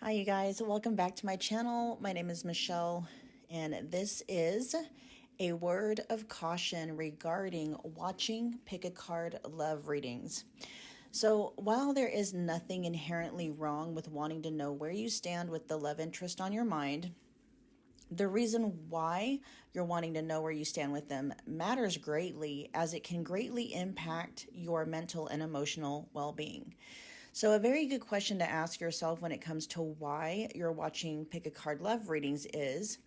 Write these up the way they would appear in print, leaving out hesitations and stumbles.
Hi you guys, welcome back to my channel. My name is Michelle and this is a word of caution regarding watching pick a card love readings. So while there is nothing inherently wrong with wanting to know where you stand with the love interest on your mind, the reason why you're wanting to know where you stand with them matters greatly, as it can greatly impact your mental and emotional well-being. So a very good question to ask yourself when it comes to why you're watching pick a card love readings is,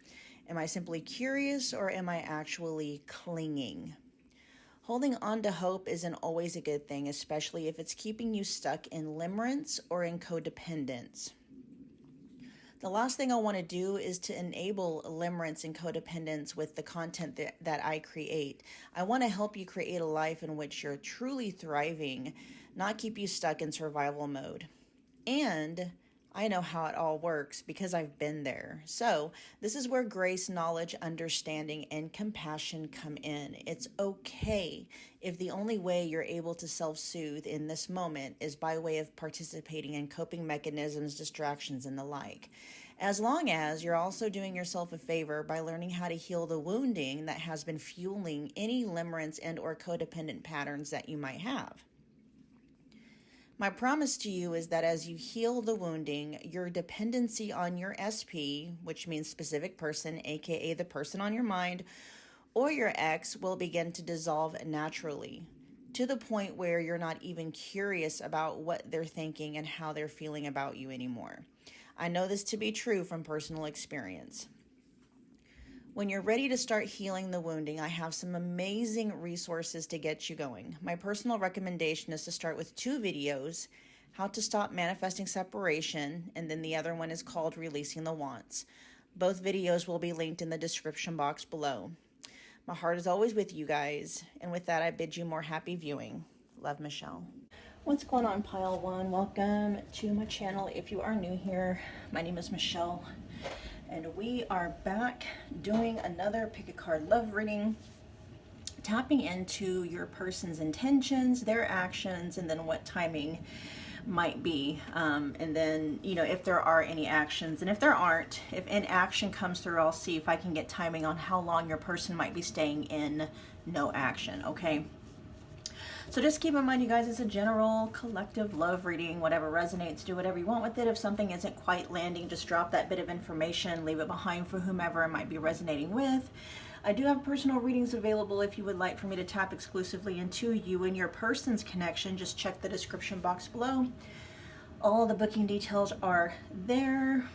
am I simply curious or am I actually clinging? Holding on to hope isn't always a good thing, especially if it's keeping you stuck in limerence or in codependence. The last thing I want to do is to enable limerence and codependence with the content that I create. I want to help you create a life in which you're truly thriving, not keep you stuck in survival mode. And I know how it all works because I've been there. So this is where grace, knowledge, understanding, and compassion come in. It's okay if the only way you're able to self-soothe in this moment is by way of participating in coping mechanisms, distractions, and the like. As long as you're also doing yourself a favor by learning how to heal the wounding that has been fueling any limerence and or codependent patterns that you might have. My promise to you is that as you heal the wounding, your dependency on your SP, which means specific person, aka the person on your mind, or your ex, will begin to dissolve naturally, to the point where you're not even curious about what they're thinking and how they're feeling about you anymore. I know this to be true from personal experience. When you're ready to start healing the wounding, I have some amazing resources to get you going. My personal recommendation is to start with 2 videos, how to stop manifesting separation, and then the other one is called Releasing the Wants. Both videos will be linked in the description box below. My heart is always with you guys, and with that I bid you more happy viewing. Love, Michelle. What's going on, Pile 1? Welcome to my channel. If you are new here, my name is Michelle. And we are back doing another pick a card love reading, tapping into your person's intentions, their actions, and then what timing might be. And then, you know, if there are any actions, and if there aren't, if an action comes through, I'll see if I can get timing on how long your person might be staying in no action, okay? So just keep in mind, you guys, it's a general collective love reading. Whatever resonates, do whatever you want with it. If something isn't quite landing, just drop that bit of information, leave it behind for whomever it might be resonating with. I do have personal readings available if you would like for me to tap exclusively into you and your person's connection. Just check the description box below. All the booking details are there.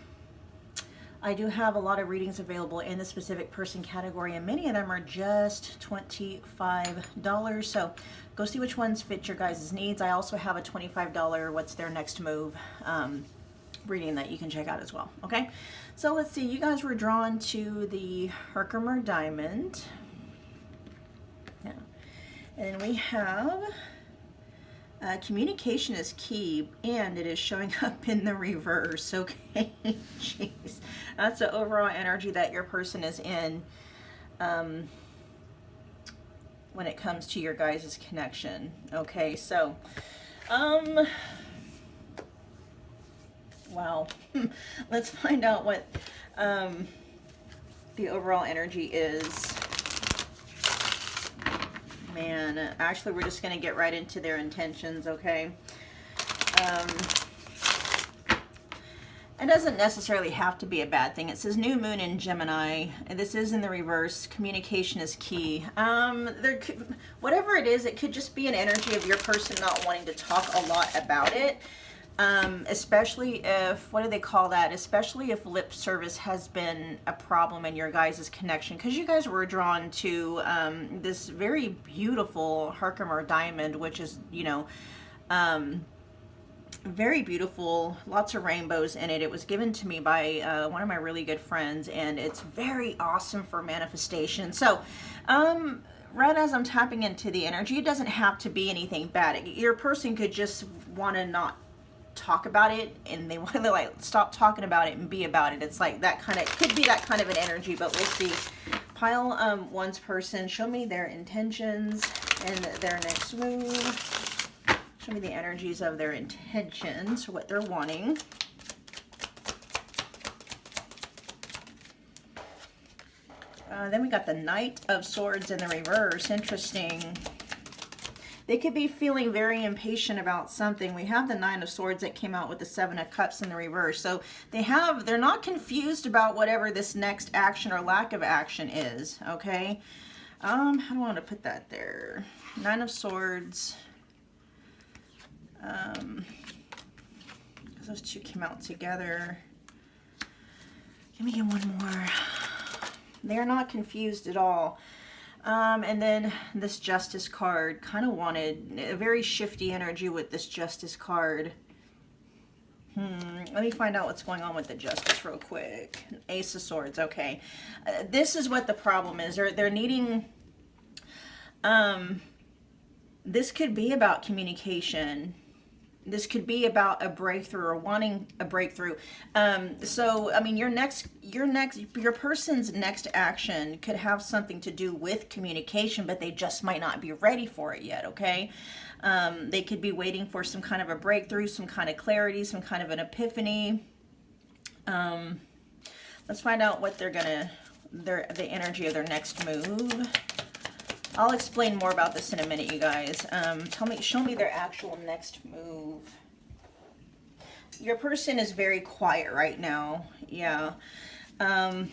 I do have a lot of readings available in the specific person category, and many of them are just $25. So go see which ones fit your guys' needs. I also have a $25 what's their next move reading that you can check out as well. Okay, so let's see. You guys were drawn to the Herkimer diamond. Yeah, and we have communication is key, and it is showing up in the reverse. Okay, jeez, that's the overall energy that your person is in when it comes to your guys' connection. Okay, so wow. Let's find out what the overall energy is. Man, actually, we're just going to get right into their intentions, okay? It doesn't necessarily have to be a bad thing. It says new moon in Gemini, and this is in the reverse. Communication is key. Whatever it is, it could just be an energy of your person not wanting to talk a lot about it. Especially if, what do they call that? Especially if lip service has been a problem in your guys' connection, because you guys were drawn to this very beautiful Herkimer diamond, which is, you know, very beautiful, lots of rainbows in it. It was given to me by one of my really good friends, and it's very awesome for manifestation. So, right as I'm tapping into the energy, it doesn't have to be anything bad. Your person could just want to not talk about it, and they want to like stop talking about it and be about it. It's like that kind of, could be that kind of an energy, but we'll see. Pile 1's person, show me their intentions and their next move. Show me the energies of their intentions, what they're wanting. Then we got the Knight of Swords in the reverse. Interesting. They could be feeling very impatient about something. We have the Nine of Swords that came out with the Seven of Cups in the reverse. So they're not confused about whatever this next action or lack of action is, okay? How do I want to put that there? Nine of Swords. Those two came out together. Let me get one more. They're not confused at all. And then this Justice card, kind of wanted a very shifty energy with this Justice card. Let me find out what's going on with the Justice real quick. Ace of Swords, okay. This is what the problem is. They're needing, this could be about communication. This could be about a breakthrough or wanting a breakthrough. So, I mean, your person's next action could have something to do with communication, but they just might not be ready for it yet, okay? They could be waiting for some kind of a breakthrough, some kind of clarity, some kind of an epiphany. Let's find out what they're gonna, the energy of their next move. I'll explain more about this in a minute, you guys. Show me their actual next move. Your person is very quiet right now. Yeah. Their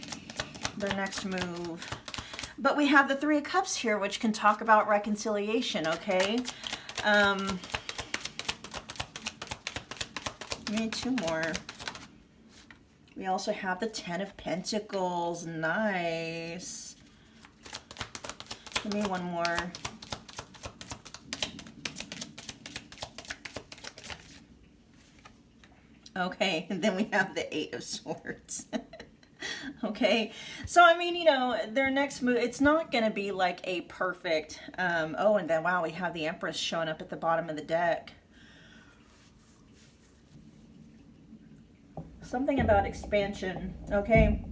next move. But we have the Three of Cups here, which can talk about reconciliation, okay? We need two more. We also have the Ten of Pentacles. Nice. Give me one more. Okay, and then we have the Eight of Swords. Okay, so I mean, you know, their next move, it's not going to be like a perfect, oh, and then, wow, we have the Empress showing up at the bottom of the deck. Something about expansion, okay?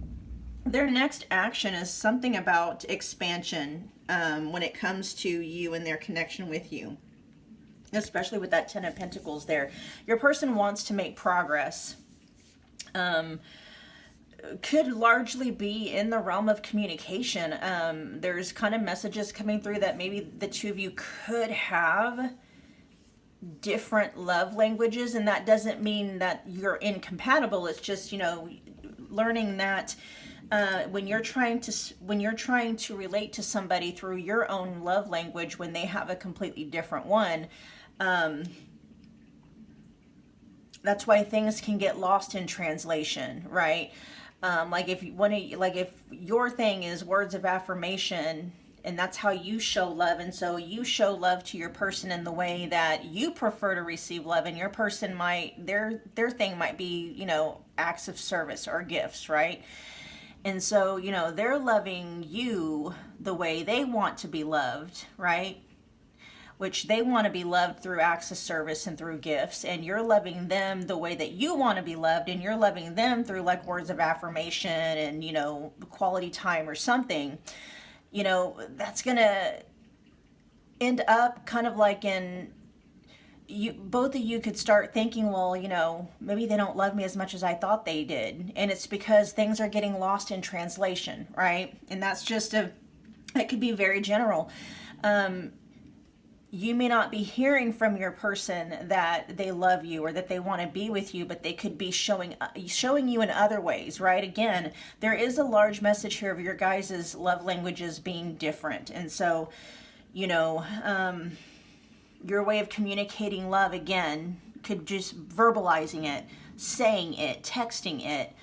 Their next action is something about expansion when it comes to you and their connection with you, especially with that Ten of Pentacles there. Your person wants to make progress. Could largely be in the realm of communication. There's kind of messages coming through that maybe the two of you could have different love languages, and that doesn't mean that you're incompatible. It's just, you know, learning that when you're trying to relate to somebody through your own love language when they have a completely different one, that's why things can get lost in translation, right? Like if your thing is words of affirmation and that's how you show love, and so you show love to your person in the way that you prefer to receive love, and your person might, their thing might be, you know, acts of service or gifts, right? And so, you know, they're loving you the way they want to be loved, right? Which they want to be loved through acts of service and through gifts, and you're loving them the way that you want to be loved, and you're loving them through like words of affirmation and, you know, quality time or something. You know, that's gonna end up kind of like in you, both of you could start thinking, well, you know, maybe they don't love me as much as I thought they did, and it's because things are getting lost in translation, right? And that's just it could be very general. You may not be hearing from your person that they love you or that they want to be with you, but they could be showing you in other ways, right? Again, there is a large message here of your guys' love languages being different. And so, you know, your way of communicating love, again, could just verbalizing it, saying it, texting it,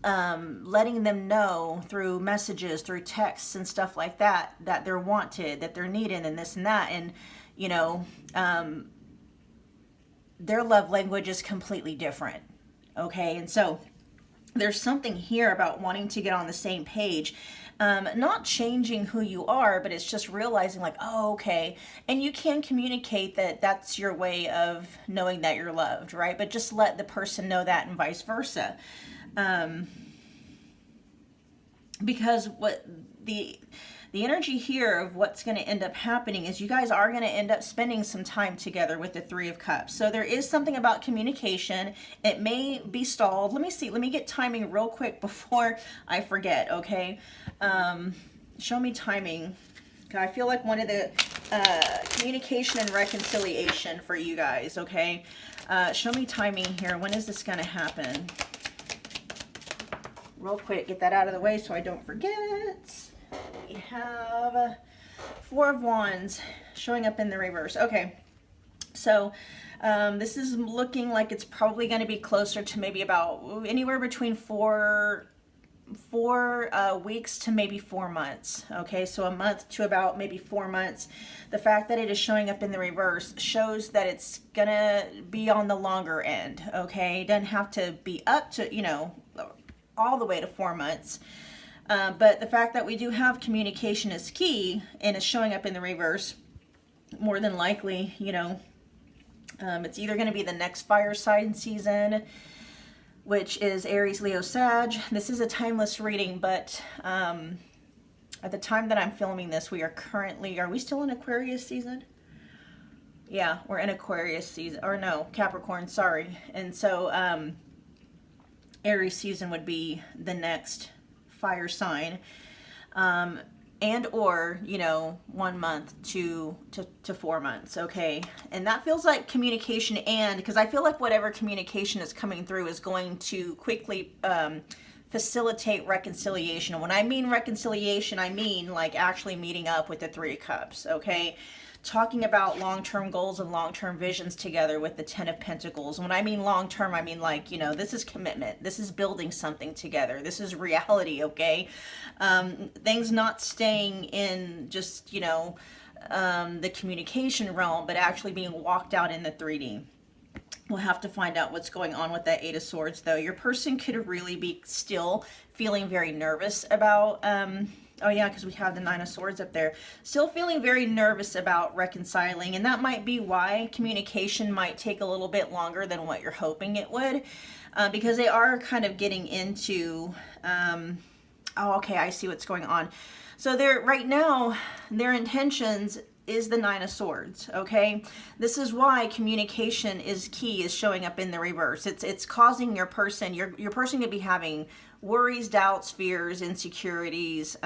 letting them know through messages, through texts and stuff like that, that they're wanted, that they're needed, and this and that. And you know, their love language is completely different, okay? And so there's something here about wanting to get on the same page, not changing who you are, but it's just realizing like, oh, okay. And you can communicate that that's your way of knowing that you're loved, right? But just let the person know that and vice versa. Because what the energy here of what's going to end up happening is you guys are going to end up spending some time together with the Three of Cups. So there is something about communication. It may be stalled. Let me see. Let me get timing real quick before I forget, okay? Show me timing. Okay, I feel like one of the communication and reconciliation for you guys, okay? Show me timing here. When is this going to happen? Real quick, get that out of the way so I don't forget. We have Four of Wands showing up in the reverse. Okay, so this is looking like it's probably going to be closer to maybe about anywhere between four weeks to maybe 4 months. Okay, so a month to about maybe 4 months. The fact that it is showing up in the reverse shows that it's gonna be on the longer end. Okay, it doesn't have to be up to, you know, all the way to 4 months. But the fact that we do have communication is key and it's showing up in the reverse, more than likely, you know, it's either going to be the next fire sign season, which is Aries, Leo, Sag. This is a timeless reading, but at the time that I'm filming this, we are currently, are we still in Aquarius season? Yeah, we're in Aquarius season, or no, Capricorn, sorry. And so Aries season would be the next fire sign, and or, you know, 1 month to 4 months. Okay, and that feels like communication, and because I feel like whatever communication is coming through is going to quickly facilitate reconciliation. And when I mean reconciliation, I mean like actually meeting up with the Three of Cups. Okay, talking about long-term goals and long-term visions together with the Ten of Pentacles. When I mean long-term, I mean like, you know, this is commitment. This is building something together. This is reality, okay? Things not staying in just, you know, the communication realm, but actually being walked out in the 3D. We'll have to find out what's going on with that Eight of Swords, though. Your person could really be still feeling very nervous about... oh yeah, because we have the Nine of Swords up there. Still feeling very nervous about reconciling, and that might be why communication might take a little bit longer than what you're hoping it would, because they are kind of getting into, oh, okay, I see what's going on. So they're, right now, their intentions is the Nine of Swords, okay? This is why communication is key, is showing up in the reverse. It's causing your person, your person could be having worries, doubts, fears, insecurities,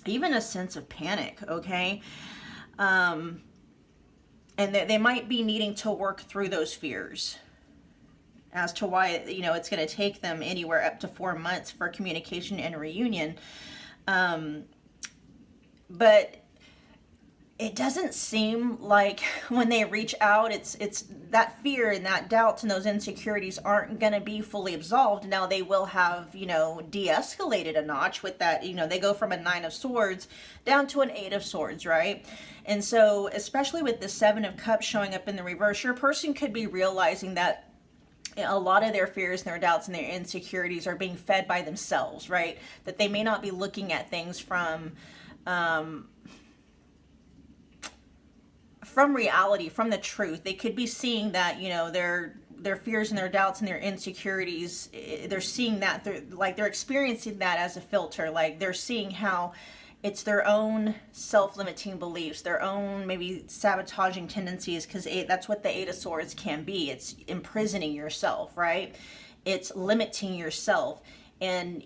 even a sense of panic, okay? And they might be needing to work through those fears as to why, you know, it's going to take them anywhere up to 4 months for communication and reunion. But it doesn't seem like when they reach out, it's that fear and that doubts and those insecurities aren't going to be fully absolved. Now they will have, you know, de-escalated a notch with that, you know, they go from a Nine of Swords down to an Eight of Swords, right? And so, especially with the Seven of Cups showing up in the reverse, your person could be realizing that a lot of their fears and their doubts and their insecurities are being fed by themselves, right? That they may not be looking at things from reality, from the truth. They could be seeing that, you know, their fears and their doubts and their insecurities, they're seeing that, they're experiencing that as a filter. Like they're seeing how it's their own self-limiting beliefs, their own maybe sabotaging tendencies, because that's what the Eight of Swords can be. It's imprisoning yourself, right? It's limiting yourself. And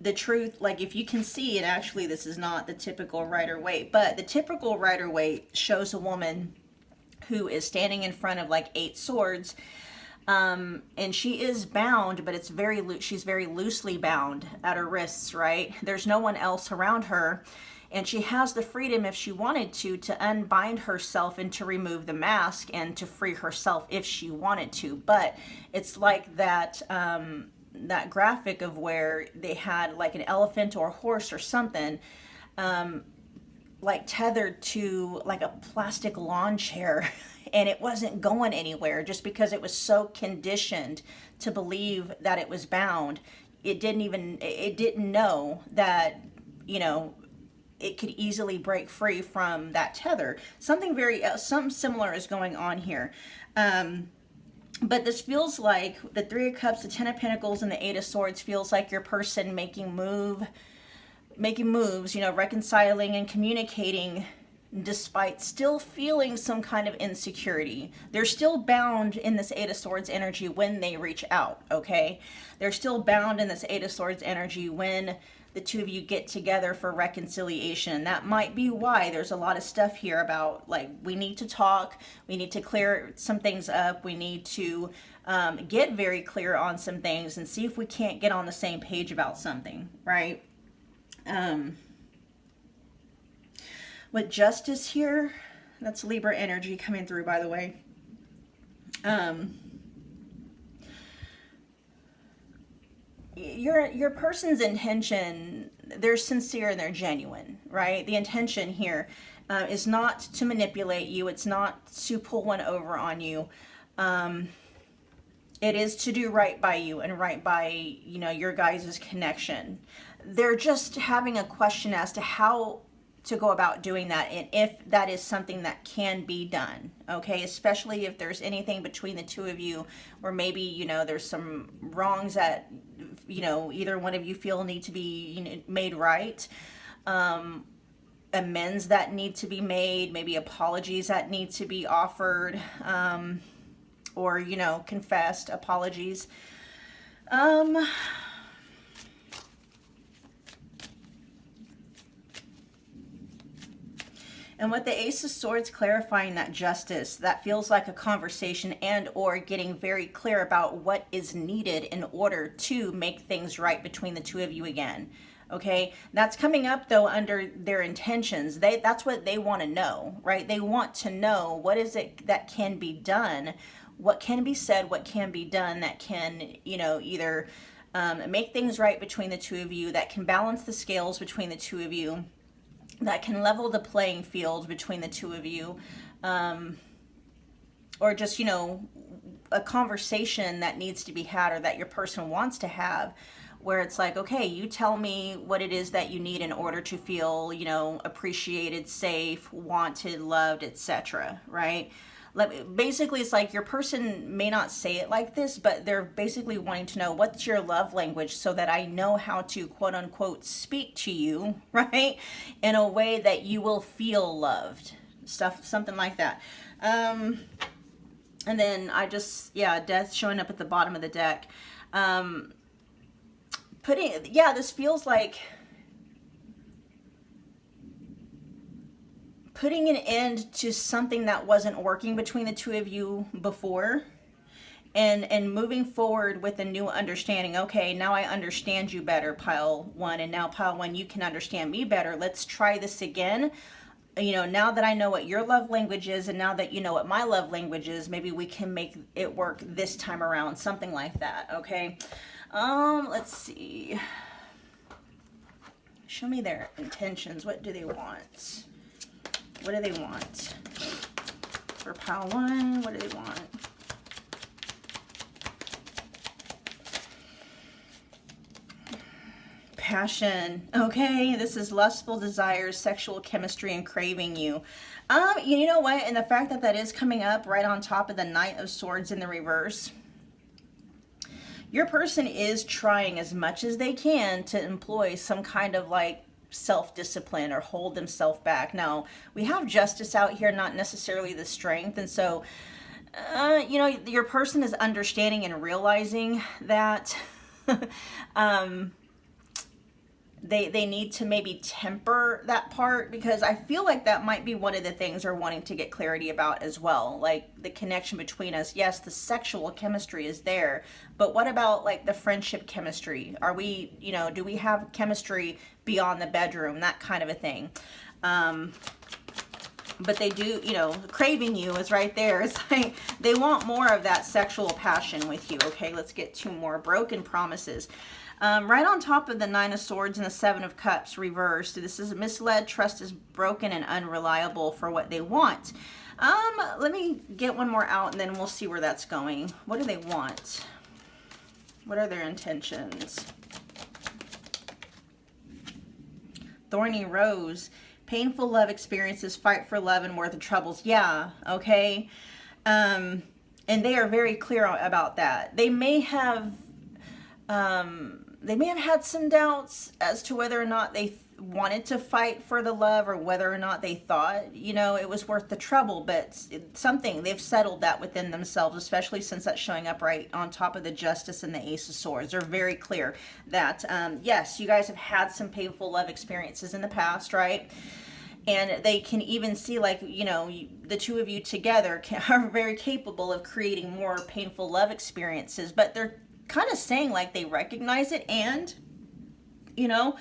the truth, like if you can see it, actually this is not the typical Rider-Waite, but the typical Rider-Waite shows a woman who is standing in front of like 8 swords, and she is bound, but it's very she's very loosely bound at her wrists, right? There's no one else around her, and she has the freedom, if she wanted to unbind herself and to remove the mask and to free herself if she wanted to. But it's like that that graphic of where they had like an elephant or a horse or something, like tethered to like a plastic lawn chair, and it wasn't going anywhere just because it was so conditioned to believe that it was bound. It didn't know that, you know, it could easily break free from that tether. Something similar is going on here. But this feels like the Three of Cups, the Ten of Pentacles, and the Eight of Swords feels like your person making moves, you know, reconciling and communicating despite still feeling some kind of insecurity. They're still bound in this Eight of Swords energy when they reach out, okay? They're still bound in this Eight of Swords energy when the two of you get together for reconciliation. That might be why there's a lot of stuff here about, like, we need to talk, we need to clear some things up, we need to get very clear on some things and see if we can't get on the same page about something, right? With Justice here, that's Libra energy coming through, by the way. Your person's intention, they're sincere and they're genuine, right? The intention here is not to manipulate you. It's not to pull one over on you. It is to do right by you and right by, you know, your guys' connection. They're just having a question as to how to go about doing that and if that is something that can be done, okay? Especially if there's anything between the two of you where maybe, you know, there's some wrongs that, you know, either one of you feel need to be, you know, made right, amends that need to be made, maybe apologies that need to be offered, or, you know, confessed apologies. And with the Ace of Swords clarifying that justice, that feels like a conversation and or getting very clear about what is needed in order to make things right between the two of you again. Okay, that's coming up though under their intentions. That's what they want to know, right? They want to know what is it that can be done, what can be said, what can be done that can, you know, either make things right between the two of you, that can balance the scales between the two of you, that can level the playing field between the two of you, or just, you know, a conversation that needs to be had or that your person wants to have, where it's like, okay, you tell me what it is that you need in order to feel, you know, appreciated, safe, wanted, loved, etc., right? Basically, it's like your person may not say it like this, but they're basically wanting to know what's your love language so that I know how to quote unquote speak to you, right? In a way that you will feel loved, something like that. And then Death showing up at the bottom of the deck. This feels like putting an end to something that wasn't working between the two of you before, and moving forward with a new understanding. Okay, now I understand you better, pile one, and now pile one, you can understand me better. Let's try this again. You know, now that I know what your love language is and now that you know what my love language is, maybe we can make it work this time around, something like that. Okay, let's see, show me their intentions. What do they want? What do they want? For pile one, what do they want? Passion. Okay, this is lustful desires, sexual chemistry, and craving you. You know what? And the fact that that is coming up right on top of the Knight of Swords in the reverse. Your person is trying as much as they can to employ some kind of like self-discipline or hold themselves back. Now, we have Justice out here, not necessarily the Strength. And so, you know, your person is understanding and realizing that they need to maybe temper that part, because I feel like that might be one of the things they're wanting to get clarity about as well. Like the connection between us. Yes, the sexual chemistry is there, but what about like the friendship chemistry? Are we, you know, do we have chemistry beyond the bedroom? That kind of a thing. But they do, you know, craving you is right there. It's like they want more of that sexual passion with you. Okay, let's get two more. Broken promises. Right on top of the Nine of Swords and the Seven of Cups reversed. This is misled, trust is broken, and unreliable for what they want. Let me get one more out and then we'll see where that's going. What do they want? What are their intentions? Thorny Rose. Painful love experiences, fight for love and worth of troubles. Yeah, okay. And they are very clear about that. They may have had some doubts as to whether or not they wanted to fight for the love, or whether or not they thought, you know, it was worth the trouble. But something, they've settled that within themselves, especially since that's showing up right on top of the Justice and the Ace of Swords. They're very clear that, yes, you guys have had some painful love experiences in the past, right? And they can even see, like, you know, the two of you together are very capable of creating more painful love experiences. But they're kind of saying, like, they recognize it. And, you know,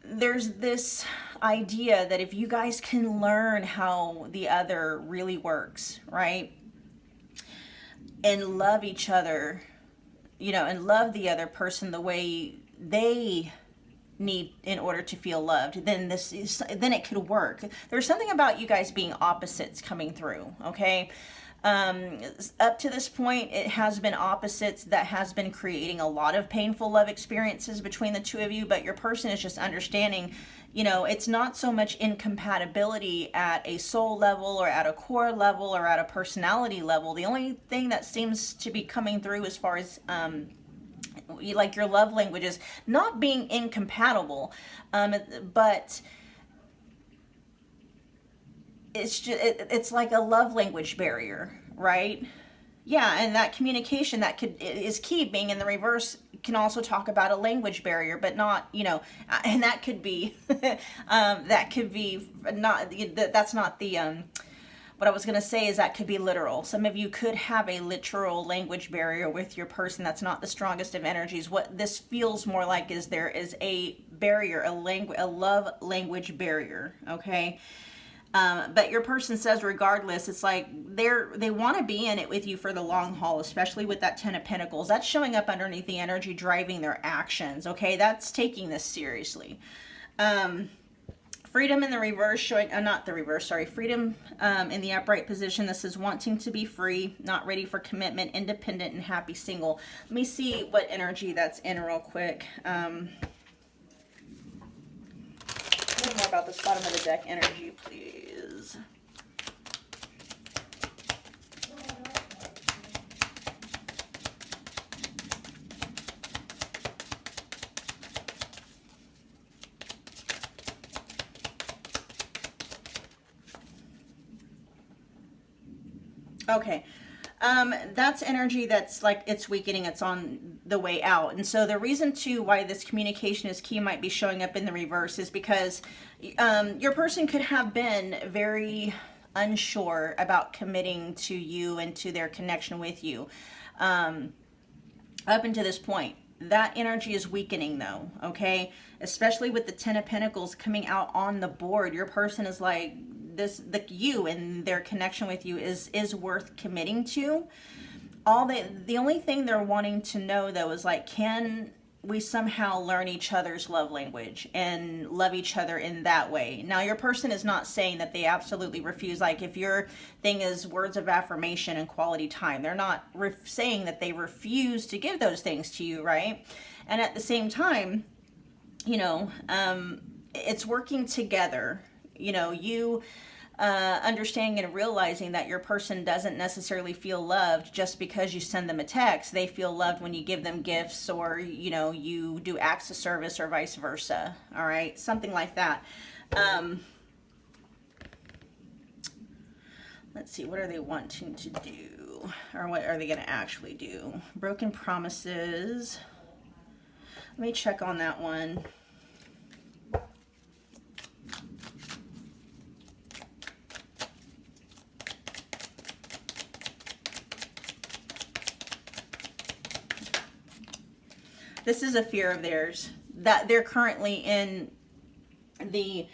there's this idea that if you guys can learn how the other really works, right, and love each other, you know, and love the other person the way they need in order to feel loved, then it could work. There's something about you guys being opposites coming through, okay? Up to this point, it has been opposites that has been creating a lot of painful love experiences between the two of you. But your person is just understanding, you know, it's not so much incompatibility at a soul level or at a core level or at a personality level. The only thing that seems to be coming through as far as like your love languages not being incompatible, but it's just, it's like a love language barrier, right? Yeah, and that communication that is key. Being in the reverse can also talk about a language barrier, but not, you know, and that could be that could be not, that's not the what I was going to say is that could be literal. Some of you could have a literal language barrier with your person. That's not the strongest of energies. What this feels more like is there is a barrier, a love language barrier, okay? But your person says regardless, it's like they want to be in it with you for the long haul, especially with that Ten of Pentacles. That's showing up underneath the energy, driving their actions, okay? That's taking this seriously. Freedom in the reverse showing, not the reverse, sorry. Freedom in the upright position. This is wanting to be free, not ready for commitment, independent, and happy single. Let me see what energy that's in real quick. A little more about this bottom of the deck energy, please. Okay. That's energy that's like it's weakening, it's on the way out. And so the reason too why this communication is key might be showing up in the reverse is because your person could have been very unsure about committing to you and to their connection with you up until this point. That energy is weakening though, okay? Especially with the Ten of Pentacles coming out on the board. Your person is like, you and their connection with you is worth committing to. The only thing they're wanting to know though is like, can we somehow learn each other's love language and love each other in that way? Now your person is not saying that they absolutely refuse. Like if your thing is words of affirmation and quality time, they're not saying that they refuse to give those things to you, right? And at the same time, you know, it's working together. You know, you understanding and realizing that your person doesn't necessarily feel loved just because you send them a text. They feel loved when you give them gifts, or, you know, you do acts of service, or vice versa. All right, something like that. Let's see, what are they wanting to do, or what are they going to actually do? Broken promises. Let me check on that one. This is a fear of theirs, that they're currently in the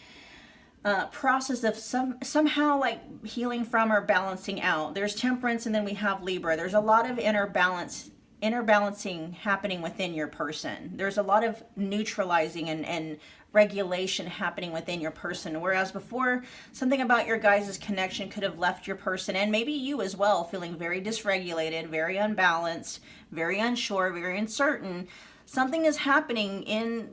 process of somehow like healing from or balancing out. There's Temperance, and then we have Libra. There's a lot of inner balancing happening within your person. There's a lot of neutralizing and regulation happening within your person. Whereas before, something about your guys' connection could have left your person, and maybe you as well, feeling very dysregulated, very unbalanced, very unsure, very uncertain. Something is happening in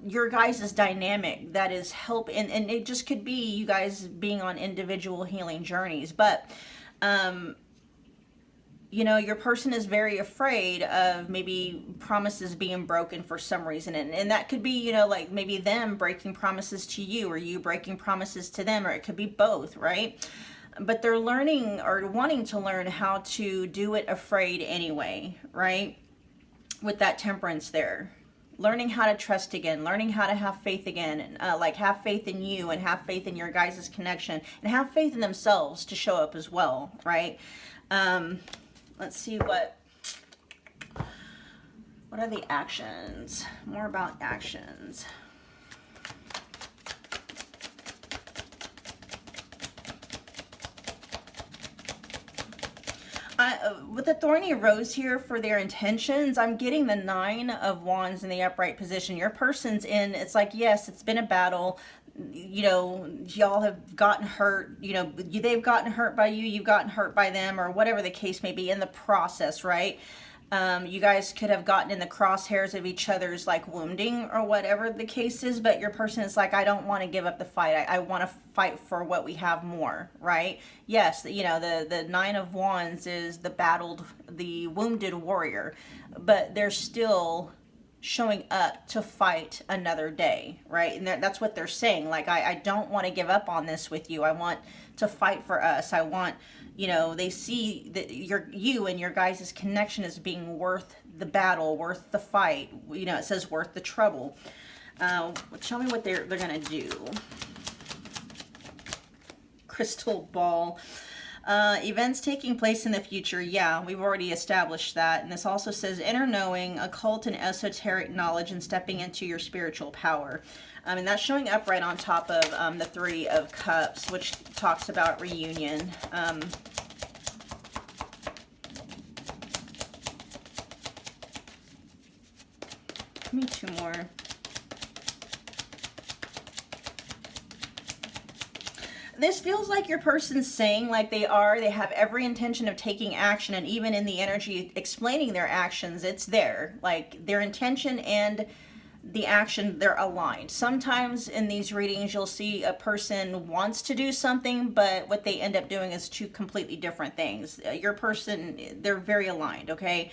your guys' dynamic that is and it just could be you guys being on individual healing journeys. But you know, your person is very afraid of maybe promises being broken for some reason. And that could be, you know, like maybe them breaking promises to you or you breaking promises to them, or it could be both, right? But they're learning or wanting to learn how to do it afraid anyway, right? With that temperance there. Learning how to trust again, learning how to have faith again, like have faith in you and have faith in your guys' connection and have faith in themselves to show up as well, right? Let's see what are the actions? More about actions. With the thorny rose here for their intentions, I'm getting the 9 of Wands in the upright position. Your person's in, it's like, yes, it's been a battle. You know, y'all have gotten hurt. You know, they've gotten hurt by you. You've gotten hurt by them, or whatever the case may be in the process, right? You guys could have gotten in the crosshairs of each other's like wounding or whatever the case is, but your person is like, I don't want to give up the fight. I want to fight for what we have more, right? Yes, you know, the 9 of Wands is the wounded warrior, but they're still showing up to fight another day, right? And that's what they're saying. Like, I don't want to give up on this with you. I want to fight for us. I want, you know, they see that you and your guys' connection as being worth the battle, worth the fight. You know, it says worth the trouble. Tell me what they're gonna do. Crystal ball. Events taking place in the future. Yeah, we've already established that. And this also says inner knowing, occult and esoteric knowledge, and stepping into your spiritual power. And that's showing up right on top of the 3 of Cups, which talks about reunion. Give me 2 more. This feels like your person's saying, like they have every intention of taking action, and even in the energy explaining their actions, it's there. Like their intention and the action, they're aligned. Sometimes in these readings, you'll see a person wants to do something, but what they end up doing is 2 completely different things. Your person, they're very aligned, okay?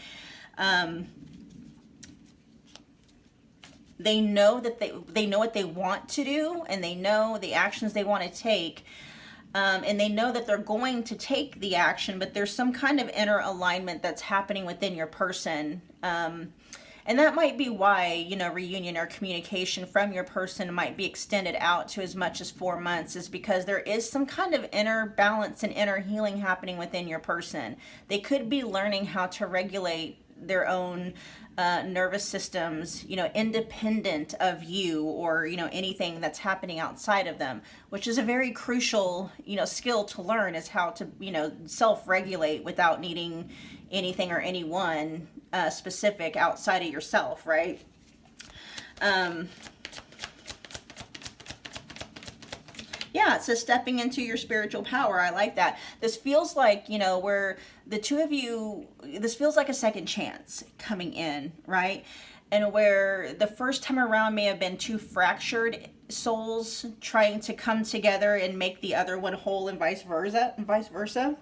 They know that they know what they want to do, and they know the actions they want to take, and they know that they're going to take the action, but there's some kind of inner alignment that's happening within your person. And that might be why, you know, reunion or communication from your person might be extended out to as much as 4 months, is because there is some kind of inner balance and inner healing happening within your person. They could be learning how to regulate their own nervous systems, you know, independent of you or, you know, anything that's happening outside of them, which is a very crucial, you know, skill to learn, is how to, you know, self-regulate without needing anything or anyone specific outside of yourself, right? Yeah, it says stepping into your spiritual power. I like that. This feels like, you know, where the 2 of you, this feels like a second chance coming in, right? And where the first time around may have been 2 fractured souls trying to come together and make the other one whole, and vice versa.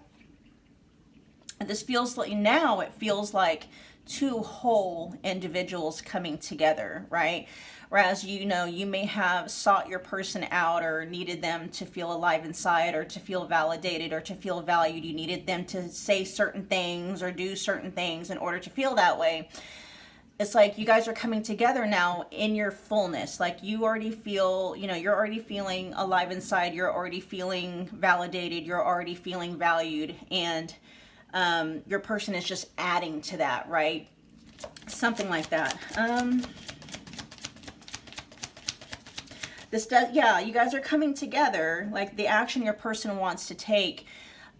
And this feels like, now it feels like 2 whole individuals coming together, right? Whereas, you know, you may have sought your person out or needed them to feel alive inside, or to feel validated, or to feel valued. You needed them to say certain things or do certain things in order to feel that way. It's like you guys are coming together now in your fullness. Like you already feel, you know, you're already feeling alive inside. You're already feeling validated. You're already feeling valued. And your person is just adding to that, right? Something like that. Yeah, you guys are coming together. Like the action your person wants to take,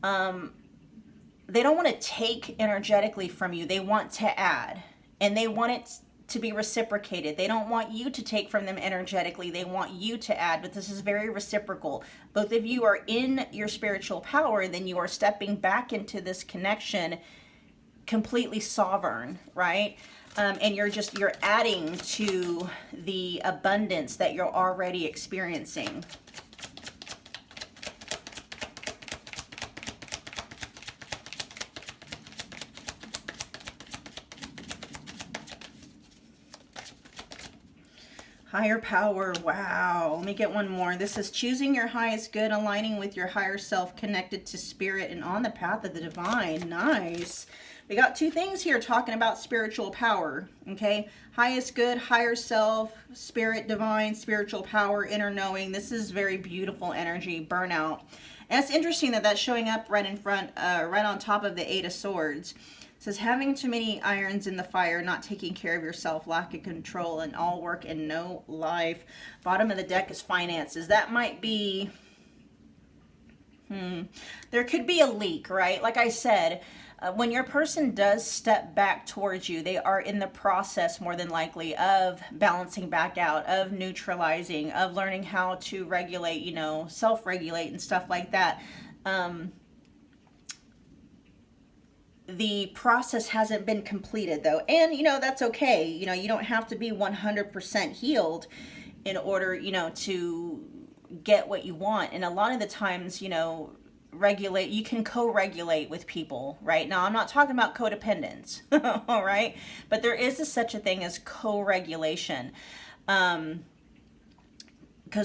they don't want to take energetically from you. They want to add, and they want it to be reciprocated. They don't want you to take from them energetically. They want you to add, but this is very reciprocal. Both of you are in your spiritual power, and then you are stepping back into this connection completely sovereign, right? And you're adding to the abundance that you're already experiencing. Higher power. Wow. Let me get one more. This is choosing your highest good, aligning with your higher self, connected to spirit, and on the path of the divine. Nice. We got two things here talking about spiritual power. Okay. Highest good, higher self, spirit, divine, spiritual power, inner knowing. This is very beautiful energy. Burnout. And it's interesting that that's showing up right in front, right on top of the Eight of Swords. It says having too many irons in the fire, not taking care of yourself, lack of control, and all work and no life. Bottom of the deck is finances. That might be, there could be a leak, right? Like I said, when your person does step back towards you, they are in the process more than likely of balancing back out, of neutralizing, of learning how to regulate, you know, self-regulate and stuff like that. The process hasn't been completed though. And, you know, that's okay. You know, you don't have to be 100% healed in order, you know, to get what you want. And a lot of the times, you know, you can co-regulate with people, right? Now, I'm not talking about codependence, all right? But there is such a thing as co-regulation, because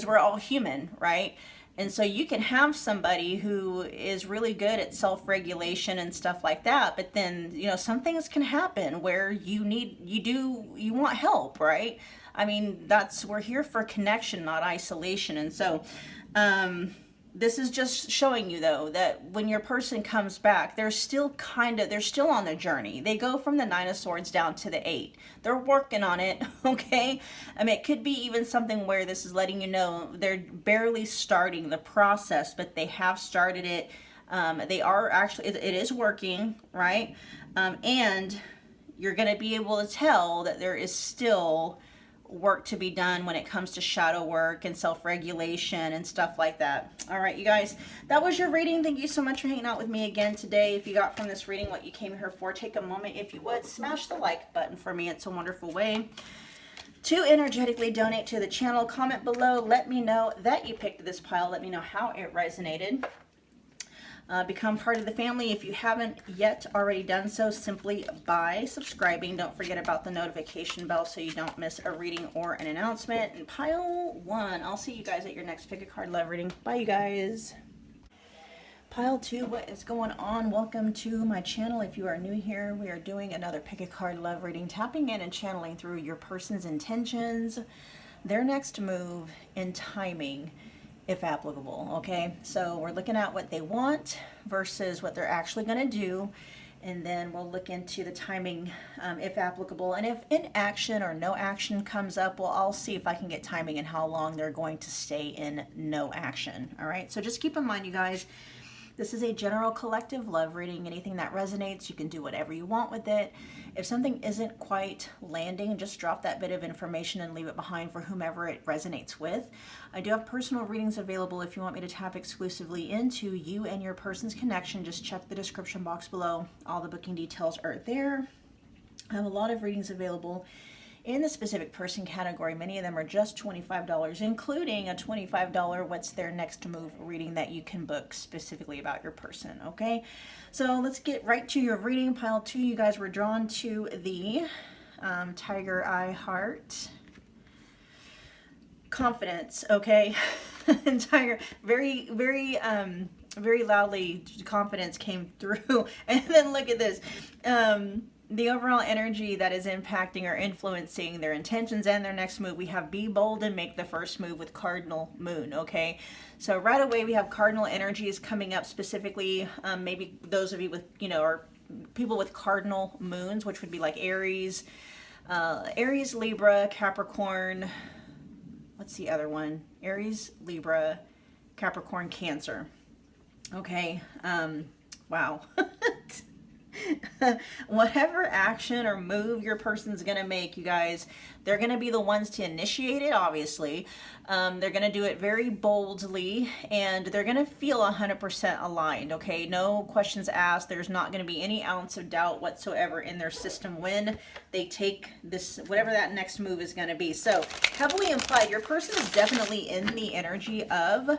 we're all human, right? And so you can have somebody who is really good at self-regulation and stuff like that, but then, you know, some things can happen where you want help, right? I mean, we're here for connection, not isolation. And so, this is just showing you though, that when your person comes back, they're still on their journey. They go from the Nine of Swords down to the Eight. They're working on it, okay? I mean, it could be even something where this is letting you know they're barely starting the process, but they have started it. They are actually, it is working, right? And you're going to be able to tell that there is still work to be done when it comes to shadow work and self-regulation and stuff like that. All right, you guys, that was your reading. Thank you so much for hanging out with me again today. If you got from this reading what you came here for, take a moment, if you would, smash the like button for me. It's a wonderful way to energetically donate to the channel. Comment below. Let me know that you picked this pile. Let me know how it resonated. Become part of the family if you haven't yet already done so, simply by subscribing. Don't forget about the notification bell so you don't miss a reading or an announcement. And pile 1, I'll see you guys at your next pick a card love reading. Bye, you guys. Pile 2, what is going on? Welcome to my channel. If you are new here, we are doing another pick a card love reading, tapping in and channeling through your person's intentions, their next move, and timing, if applicable. Okay, so we're looking at what they want versus what they're actually going to do, and then we'll look into the timing, if applicable. And if inaction or no action comes up, well, I'll see if I can get timing and how long they're going to stay in no action. All right, so just keep in mind, you guys, this is a general collective love reading. Anything that resonates, you can do whatever you want with it. If something isn't quite landing, just drop that bit of information and leave it behind for whomever it resonates with. I do have personal readings available if you want me to tap exclusively into you and your person's connection. Just check the description box below. All the booking details are there. I have a lot of readings available in the specific person category. Many of them are just $25, including a $25 what's their next move reading that you can book specifically about your person. Okay, so let's get right to your reading. Pile 2, you guys were drawn to the Tiger Eye Heart. Confidence, okay? Tiger, very loudly, confidence came through. And then look at this. The overall energy that is impacting or influencing their intentions and their next move. We have be bold and make the first move with Cardinal Moon, okay? So right away we have Cardinal energies coming up, specifically maybe those of you with, you know, or people with Cardinal Moons, which would be like Aries, Libra, Capricorn. What's the other one? Aries, Libra, Capricorn, Cancer. Okay, wow. Whatever action or move your person's gonna make, you guys, they're gonna be the ones to initiate it, obviously. They're gonna do it very boldly, and they're gonna feel 100% aligned, okay? No questions asked. There's not gonna be any ounce of doubt whatsoever in their system when they take this, whatever that next move is gonna be. So heavily implied, your person is definitely in the energy of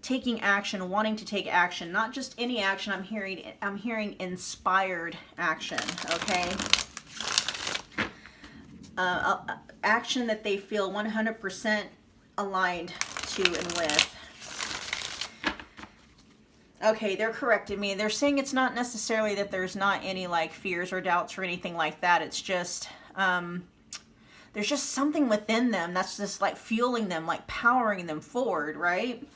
taking action, wanting to take action, not just any action. I'm hearing inspired action, okay? action that they feel 100% aligned to and with. Okay, they're correcting me. They're saying it's not necessarily that there's not any like fears or doubts or anything like that. It's just, there's just something within them that's just like fueling them, like powering them forward, right?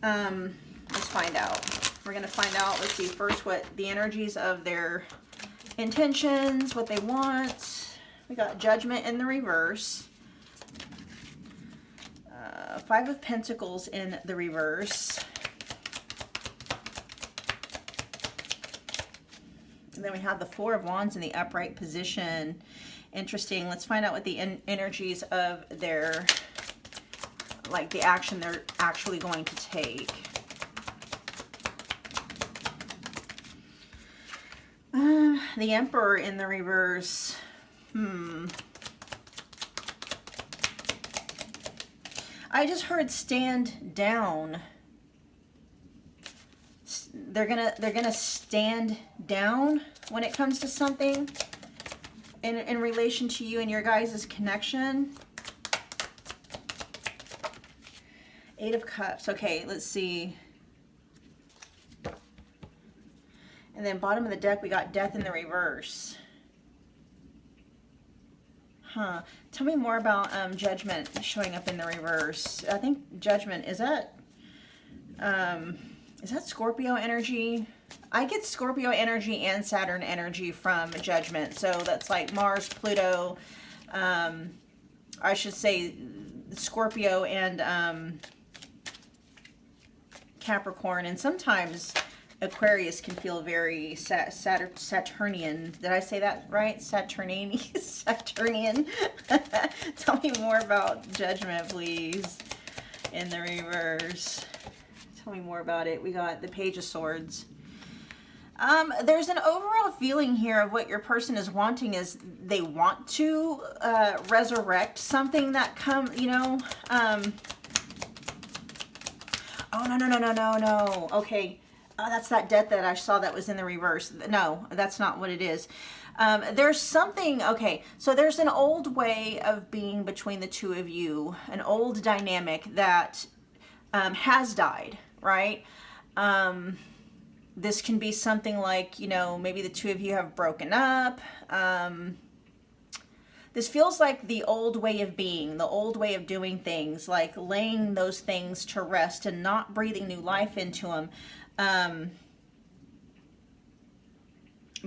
Let's find out. We're going to find out, let's see first what the energies of their intentions, what they want. We got Judgment in the reverse. Five of Pentacles in the reverse. And then we have the Four of Wands in the upright position. Interesting. Let's find out what the energies of their, like the action they're actually going to take. The Emperor in the reverse. I just heard stand down. They're gonna stand down when it comes to something in relation to you and your guys' connection. Eight of Cups. Okay, let's see. And then bottom of the deck, we got Death in the reverse. Huh. Tell me more about Judgment showing up in the reverse. I think Judgment, is that Scorpio energy? I get Scorpio energy and Saturn energy from Judgment. So that's like Mars, Pluto, I should say Scorpio and Capricorn. And sometimes Aquarius can feel very Saturnian. Did I say that right? Saturnian. Saturnian. Tell me more about Judgment, please, in the reverse. Tell me more about it. We got the Page of Swords. There's an overall feeling here of what your person is wanting is they want to resurrect something that oh, no. Okay. Oh, that's that death that I saw that was in the reverse. No, that's not what it is. There's something, okay, so there's an old way of being between the two of you, an old dynamic that has died, right? This can be something like, maybe the two of you have broken up. This feels like the old way of being, the old way of doing things, like laying those things to rest and not breathing new life into them.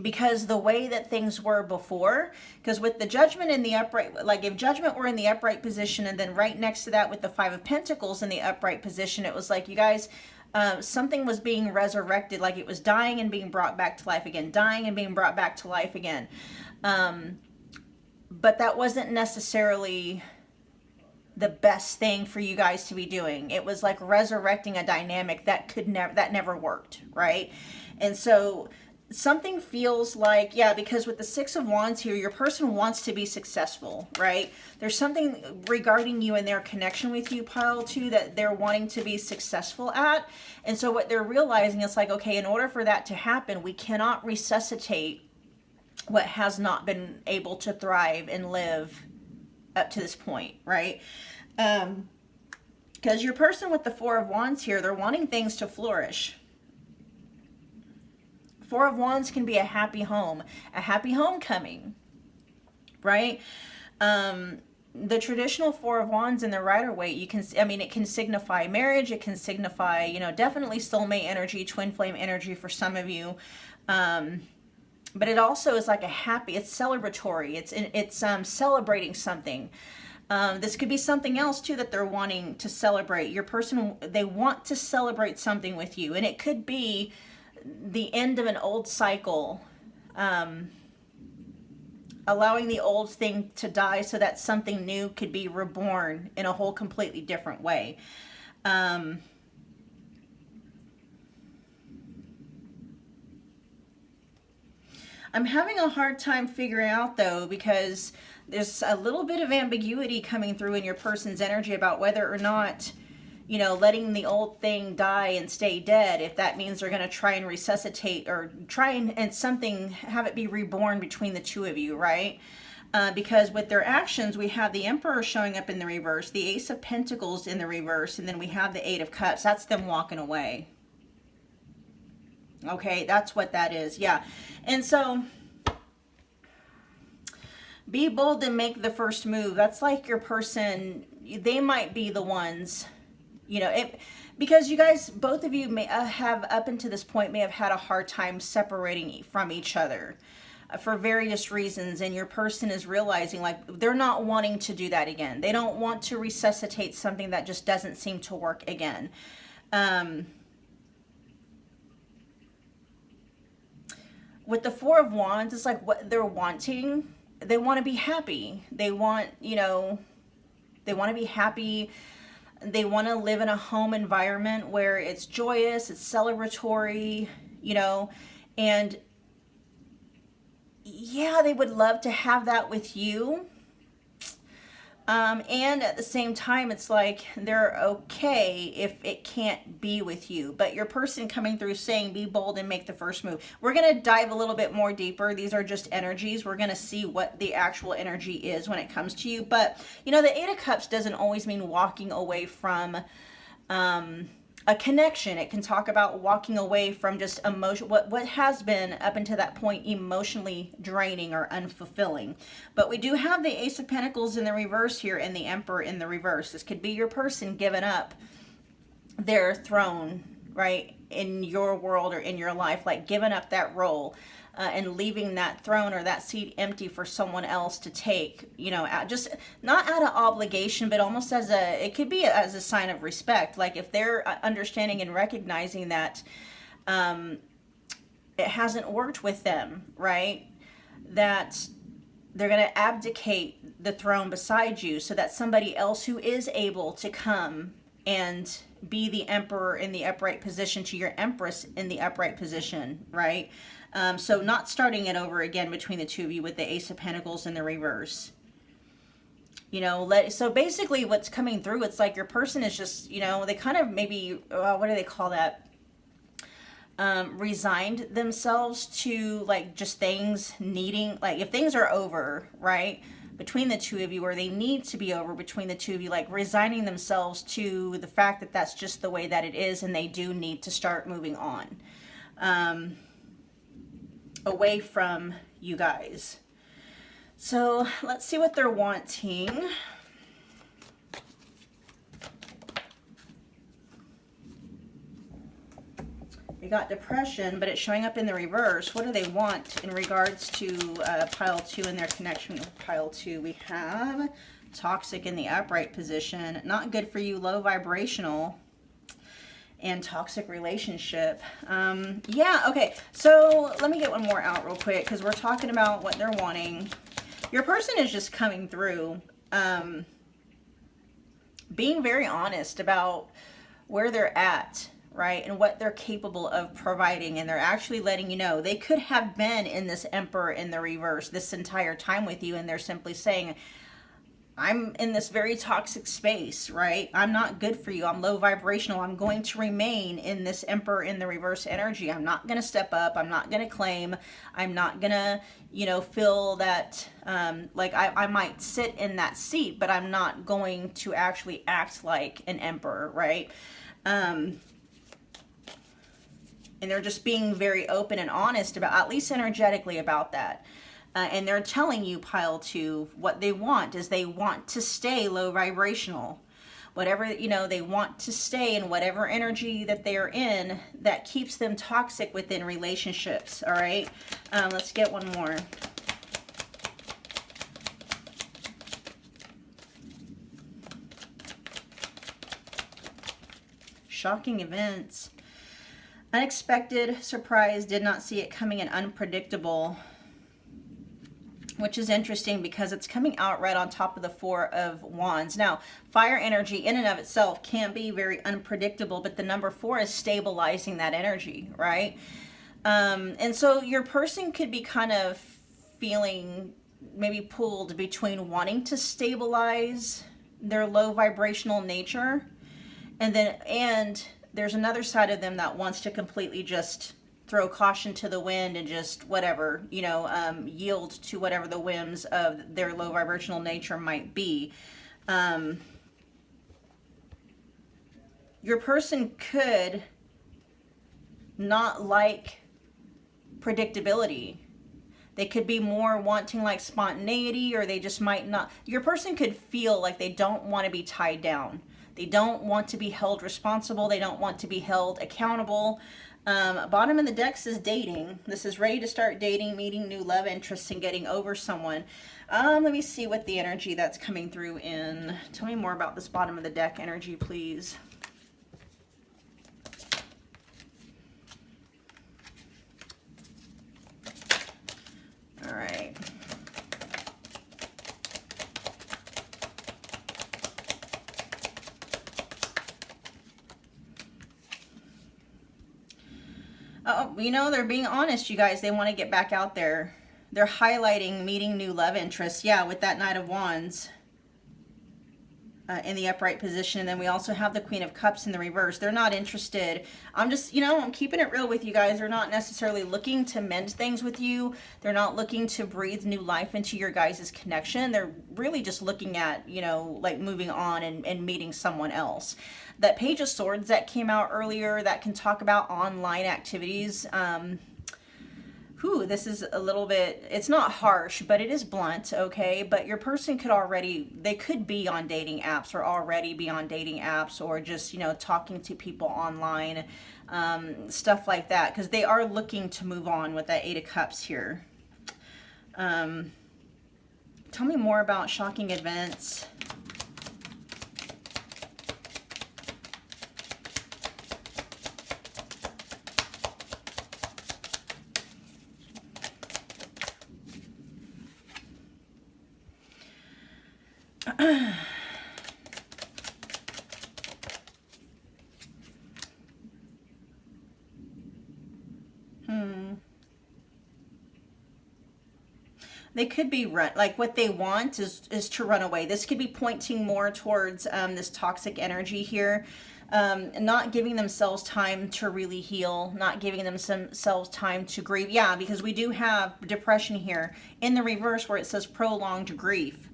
Because the way that things were before, because with the Judgment in the upright, like if Judgment were in the upright position and then right next to that with the Five of Pentacles in the upright position, it was like you guys, something was being resurrected, like it was dying and being brought back to life again, dying and being brought back to life again. But that wasn't necessarily the best thing for you guys to be doing. It was like resurrecting a dynamic that never worked, right? And so something feels like, yeah, because with the Six of Wands here, your person wants to be successful, right? There's something regarding you and their connection with you, pile two, that they're wanting to be successful at. And so what they're realizing is like, okay, in order for that to happen, we cannot resuscitate what has not been able to thrive and live up to this point, right? Because your person with the Four of Wands here, they're wanting things to flourish. Four of Wands can be a happy home, a happy homecoming, right? The traditional Four of Wands in the Rider-Waite, it can signify marriage, it can signify, definitely soulmate energy, twin flame energy for some of you. But it also is like it's celebratory. It's celebrating something. This could be something else too that they're wanting to celebrate. Your person, they want to celebrate something with you. And it could be the end of an old cycle, allowing the old thing to die so that something new could be reborn in a whole completely different way. I'm having a hard time figuring out though, because there's a little bit of ambiguity coming through in your person's energy about whether or not, letting the old thing die and stay dead, if that means they're going to try and resuscitate or try and something, have it be reborn between the two of you, right? Because with their actions, we have the Emperor showing up in the reverse, the Ace of Pentacles in the reverse, and then we have the Eight of Cups. That's them walking away. Okay, that's what that is. Yeah. And so be bold and make the first move. That's like your person, they might be the ones, you know, because you guys, both of you may have, up until this point, may have had a hard time separating from each other for various reasons. And your person is realizing, like, they're not wanting to do that again. They don't want to resuscitate something that just doesn't seem to work again. With the Four of Wands, it's like what they're wanting. They want to be happy. They want, you know, they want to be happy. They want to live in a home environment where it's joyous, it's celebratory, you know, and yeah, they would love to have that with you. And at the same time, it's like they're okay if it can't be with you. But your person coming through saying, be bold and make the first move. We're going to dive a little bit more deeper. These are just energies. We're going to see what the actual energy is when it comes to you. But, you know, the Eight of Cups doesn't always mean walking away from a connection. It can talk about walking away from just emotion, what has been up until that point emotionally draining or unfulfilling. But we do have the Ace of Pentacles in the reverse here and the Emperor in the reverse. This could be your person giving up their throne, right, in your world or in your life, like giving up that role. And leaving that throne or that seat empty for someone else to take, you know, just not out of obligation, but almost as a, it could be as a sign of respect. Like if they're understanding and recognizing that it hasn't worked with them, right? That they're going to abdicate the throne beside you so that somebody else who is able to come and be the Emperor in the upright position to your Empress in the upright position, right? So not starting it over again between the two of you with the Ace of Pentacles in the reverse. You know, so basically what's coming through, it's like your person is just, you know, they kind of maybe, what do they call that? Resigned themselves to like just things needing, like if things are over, right? Between the two of you, or they need to be over between the two of you, like resigning themselves to the fact that that's just the way that it is and they do need to start moving on. Away from you guys. So let's see what they're wanting. We got depression, but it's showing up in the reverse. What do they want in regards to pile 2 and their connection with pile 2? We have toxic in the upright position. Not good for you, low vibrational. And toxic relationship. Yeah, okay. So let me get one more out real quick because we're talking about what they're wanting. Your person is just coming through, being very honest about where they're at, right? And what they're capable of providing. And they're actually letting you know they could have been in this Emperor in the reverse this entire time with you. And they're simply saying, I'm in this very toxic space, right? I'm not good for you. I'm low vibrational. I'm going to remain in this Emperor in the reverse energy. I'm not going to step up. I'm not going to claim. I'm not going to, you know, feel that, like I might sit in that seat, but I'm not going to actually act like an Emperor, right? And they're just being very open and honest about, at least energetically, about that. And they're telling you, pile 2, what they want is they want to stay low vibrational. Whatever, you know, they want to stay in whatever energy that they are in that keeps them toxic within relationships, all right? Let's get one more. Shocking events. Unexpected, surprise, did not see it coming, and unpredictable. Which is interesting because it's coming out right on top of the Four of Wands. Now, fire energy in and of itself can be very unpredictable, but the number 4 is stabilizing that energy, right? And so your person could be kind of feeling maybe pulled between wanting to stabilize their low vibrational nature, and there's another side of them that wants to completely just throw caution to the wind and just whatever, yield to whatever the whims of their low vibrational nature might be. Your person could not like predictability. They could be more wanting like spontaneity, or they just might not. Your person could feel like they don't want to be tied down. They don't want to be held responsible. They don't want to be held accountable. Bottom of the deck says dating. This is ready to start dating, meeting new love interests, and getting over someone. Let me see what the energy that's coming through in. Tell me more about this bottom of the deck energy, please. All right. Oh, they're being honest, you guys. They want to get back out there. They're highlighting meeting new love interests. Yeah, with that Knight of Wands in the upright position. And then we also have the Queen of Cups in the reverse. They're not interested. I'm just, I'm keeping it real with you guys. They're not necessarily looking to mend things with you. They're not looking to breathe new life into your guys' connection. They're really just looking at, like moving on and meeting someone else. That Page of Swords that came out earlier, that can talk about online activities. This is a little bit, it's not harsh, but it is blunt, okay? But your person they could be on dating apps, or already be on dating apps, or just, talking to people online, stuff like that, because they are looking to move on with that Eight of Cups here. Tell me more about shocking events. They could be like what they want is to run away. This could be pointing more towards this toxic energy here. Not giving themselves time to really heal, not giving themselves time to grieve. Yeah, because we do have depression here in the reverse where it says prolonged grief,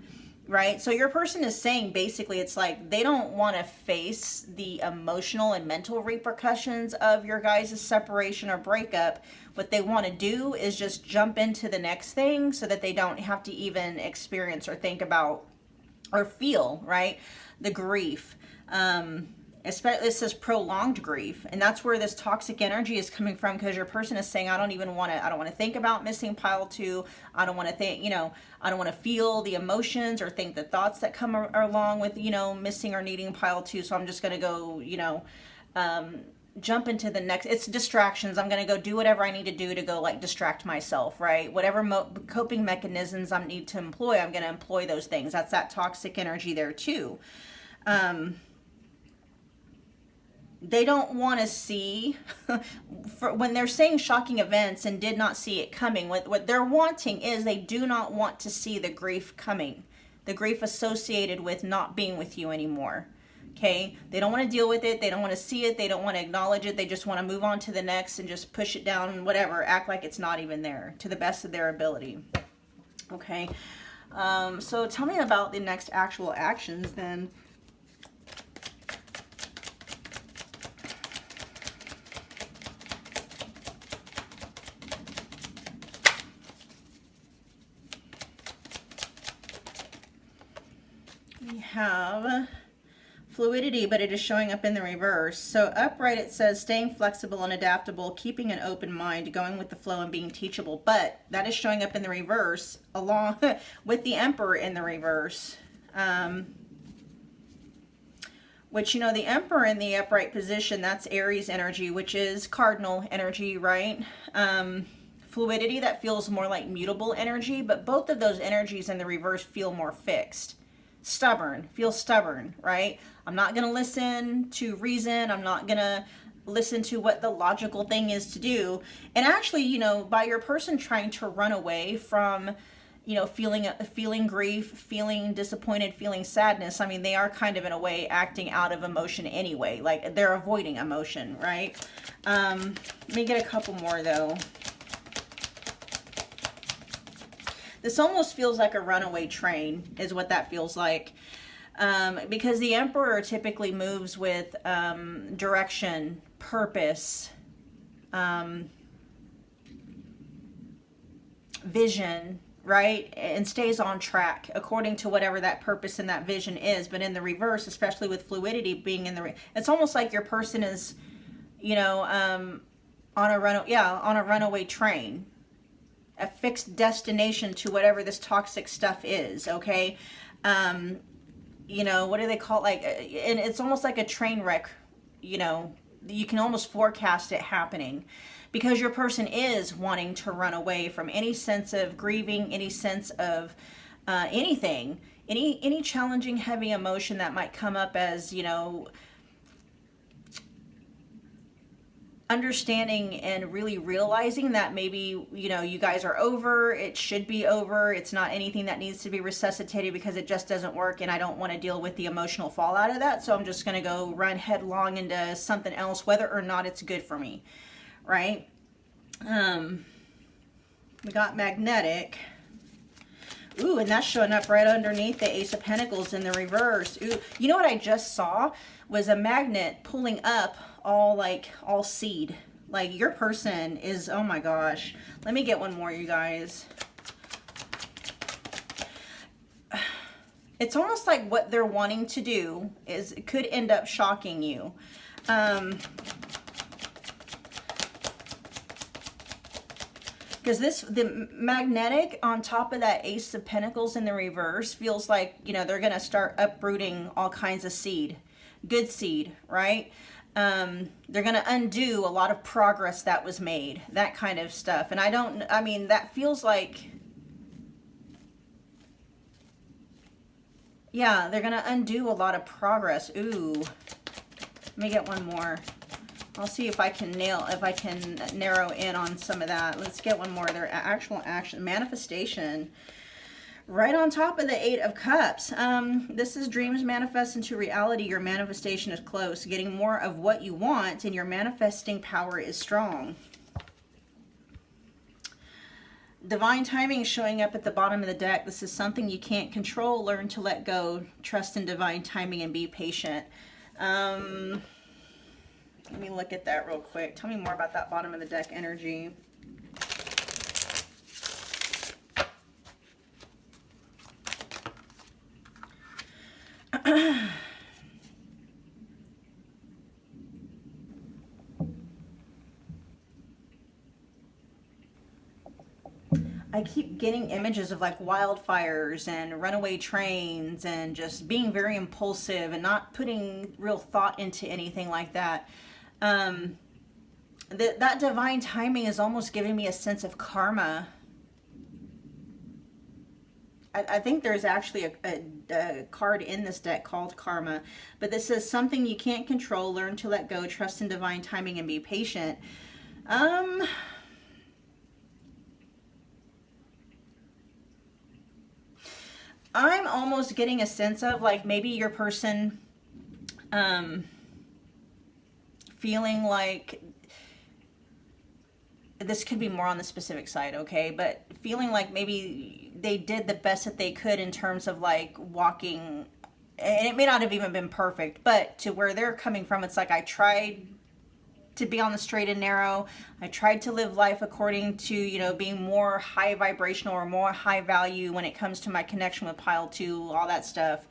right? So your person is saying basically it's like they don't want to face the emotional and mental repercussions of your guys' separation or breakup. What they want to do is just jump into the next thing so that they don't have to even experience or think about or feel, right, the grief. Especially, it says prolonged grief, and that's where this toxic energy is coming from, because your person is saying, I don't want to think about missing pile 2. I don't want to think, I don't want to feel the emotions or think the thoughts that come along with, missing or needing pile 2. So I'm just going to go, jump into the next. It's distractions. I'm going to go do whatever I need to do to go like distract myself, right? Whatever coping mechanisms I need to employ, I'm going to employ those things. That's that toxic energy there too. They don't want to see, when they're saying shocking events and did not see it coming, what they're wanting is they do not want to see the grief coming, the grief associated with not being with you anymore. Okay, they don't want to deal with it. They don't want to see it. They don't want to acknowledge it. They just want to move on to the next and just push it down and whatever, act like it's not even there to the best of their ability. Okay, so tell me about the next actual actions then. We have fluidity, but it is showing up in the reverse. So upright, it says staying flexible and adaptable, keeping an open mind, going with the flow and being teachable. But that is showing up in the reverse along with the Emperor in the reverse. Which, the Emperor in the upright position, that's Aries energy, which is cardinal energy, right? Fluidity, that feels more like mutable energy, but both of those energies in the reverse feel more fixed. Stubborn, feels stubborn, right? I'm not going to listen to reason. I'm not going to listen to what the logical thing is to do. And actually, by your person trying to run away from, you know, feeling grief, feeling disappointed, feeling sadness. I mean, they are kind of in a way acting out of emotion anyway. Like they're avoiding emotion, right? Let me get a couple more though. This almost feels like a runaway train is what that feels like. Because the Emperor typically moves with direction, purpose, vision, right? And stays on track according to whatever that purpose and that vision is. But in the reverse, especially with fluidity being in the, it's almost like your person is, you know, on a runaway train, a fixed destination to whatever this toxic stuff is. Okay. You know, what do they call it? Like, and it's almost like a train wreck, you know, you can almost forecast it happening because your person is wanting to run away from any sense of grieving, any sense of anything, any challenging, heavy emotion that might come up as, you know, understanding and really realizing that maybe, you know, you guys are over, it should be over, it's not anything that needs to be resuscitated because it just doesn't work and I don't want to deal with the emotional fallout of that, so I'm just going to go run headlong into something else whether or not it's good for me, right? We got magnetic. Ooh, and that's showing up right underneath the Ace of Pentacles in the reverse. Ooh, you know what I just saw was a magnet pulling up all seed. Like your person is, oh my gosh. Let me get one more, you guys. It's almost like what they're wanting to do is it could end up shocking you. Because the magnetic on top of that Ace of Pentacles in the reverse feels like, you know, they're going to start uprooting all kinds of seed. Good seed, right? They're going to undo a lot of progress that was made. That kind of stuff. And I mean, that feels like, yeah, they're going to undo a lot of progress. Ooh. Let me get one more. I'll see if I can narrow in on some of that. Let's get one more. Their actual action, manifestation. Right on top of the Eight of Cups. This is dreams manifest into reality. Your manifestation is close. Getting more of what you want and your manifesting power is strong. Divine timing showing up at the bottom of the deck. This is something you can't control. Learn to let go. Trust in divine timing and be patient. Let me look at that real quick. Tell me more about that bottom of the deck energy. I keep getting images of like wildfires and runaway trains and just being very impulsive and not putting real thought into anything like that. That divine timing is almost giving me a sense of karma. I think there's actually a card in this deck called Karma, but this says something you can't control, learn to let go, trust in divine timing, and be patient. I'm almost getting a sense of like maybe your person feeling like, this could be more on the specific side, okay, but feeling like maybe they did the best that they could in terms of like walking, and it may not have even been perfect, but to where they're coming from, it's like I tried to be on the straight and narrow. I tried to live life according to, you know, being more high vibrational or more high value when it comes to my connection with pile 2, all that stuff.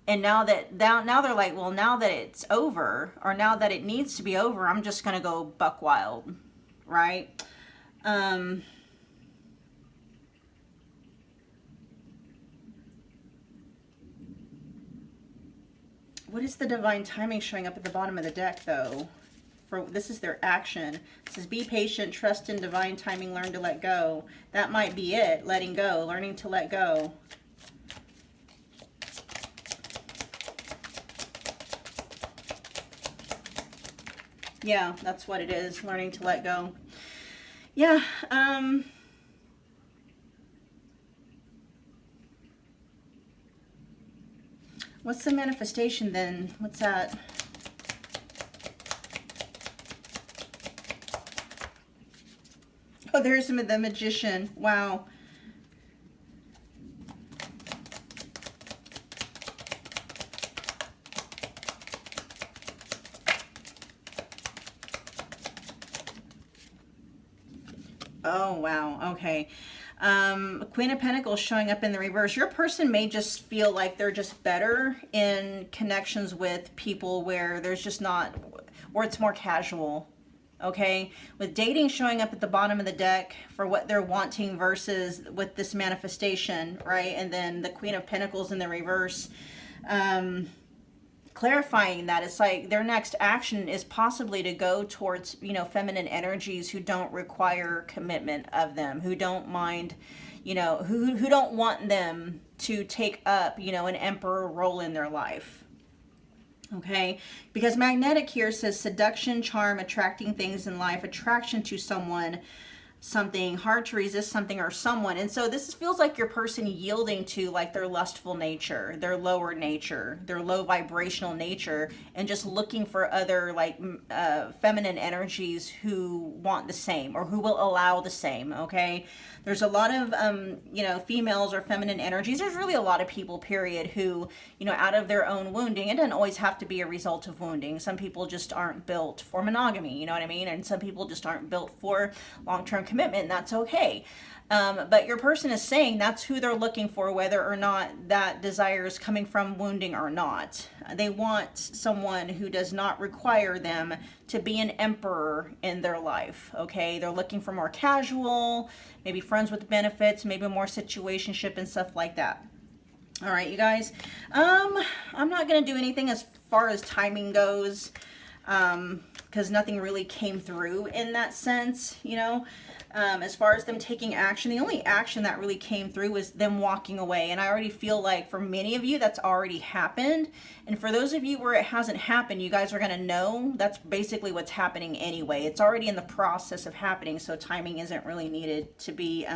And now they're like, well, now that it's over, or now that it needs to be over, I'm just going to go buck wild, right? What is the divine timing showing up at the bottom of the deck, though? This is their action. It says, be patient, trust in divine timing, learn to let go. That might be it, letting go, learning to let go. Yeah, that's what it is, learning to let go. Yeah, What's the manifestation then? What's that? Oh, there's the Magician. Wow. Oh, wow. Okay. Queen of Pentacles showing up in the reverse. Your person may just feel like they're just better in connections with people where there's just not, or it's more casual. Okay, with dating showing up at the bottom of the deck for what they're wanting versus with this manifestation, right? And then the Queen of Pentacles in the reverse, clarifying that it's like their next action is possibly to go towards, you know, feminine energies who don't require commitment of them, who don't mind, you know, who don't want them to take up, you know, an emperor role in their life. Okay, because magnetic here says seduction, charm, attracting things in life, attraction to someone, something, hard to resist something or someone. And so this feels like your person yielding to like their lustful nature, their lower nature, their low vibrational nature, and just looking for other like feminine energies who want the same or who will allow the same. Okay, there's a lot of you know, females or feminine energies. There's really a lot of people, period, who, you know, out of their own wounding, it doesn't always have to be a result of wounding. Some people just aren't built for monogamy, you know what I mean? And some people just aren't built for long-term commitment, and that's okay. But your person is saying that's who they're looking for, whether or not that desire is coming from wounding or not. They want someone who does not require them to be an emperor in their life, okay? They're looking for more casual, maybe friends with benefits, maybe more situationship and stuff like that. All right, you guys. I'm not going to do anything as far as timing goes, because nothing really came through in that sense, you know. As far as them taking action, the only action that really came through was them walking away. And I already feel like for many of you, that's already happened. And for those of you where it hasn't happened, you guys are going to know that's basically what's happening anyway. It's already in the process of happening, so timing isn't really needed to be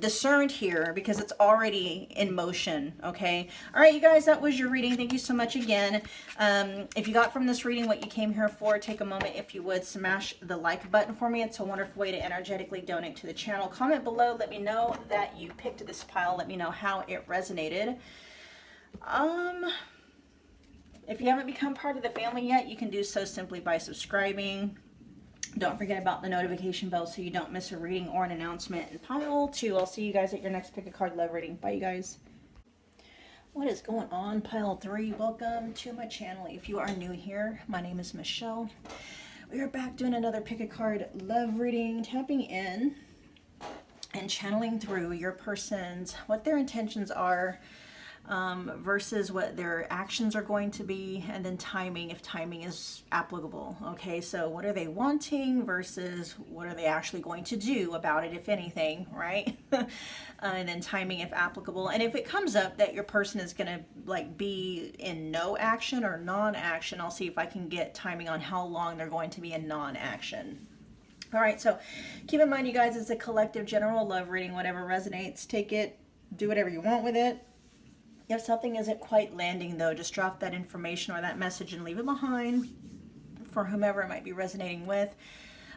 discerned here because it's already in motion. Okay, all right, you guys, that was your reading. Thank you so much again. If you got from this reading what you came here for, take a moment, if you would, smash the like button for me. It's a wonderful way to energetically donate to the channel. Comment below, let me know that you picked this pile, let me know how it resonated. If you haven't become part of the family yet, you can do so simply by subscribing. Don't forget about the notification bell so you don't miss a reading or an announcement. And pile 2, I'll see you guys at your next pick a card love reading. Bye, you guys. What is going on, pile 3? Welcome to my channel. If you are new here, my name is Michelle. We are back doing another pick a card love reading, tapping in and channeling through your person's, what their intentions are, versus what their actions are going to be, and then timing, if timing is applicable. Okay, so what are they wanting versus what are they actually going to do about it, if anything, right? And then timing if applicable. And if it comes up that your person is going to like be in no action or non-action, I'll see if I can get timing on how long they're going to be in non-action. All right, so keep in mind, you guys, it's a collective general love reading. Whatever resonates, take it, do whatever you want with it. If something isn't quite landing, though, just drop that information or that message and leave it behind for whomever it might be resonating with.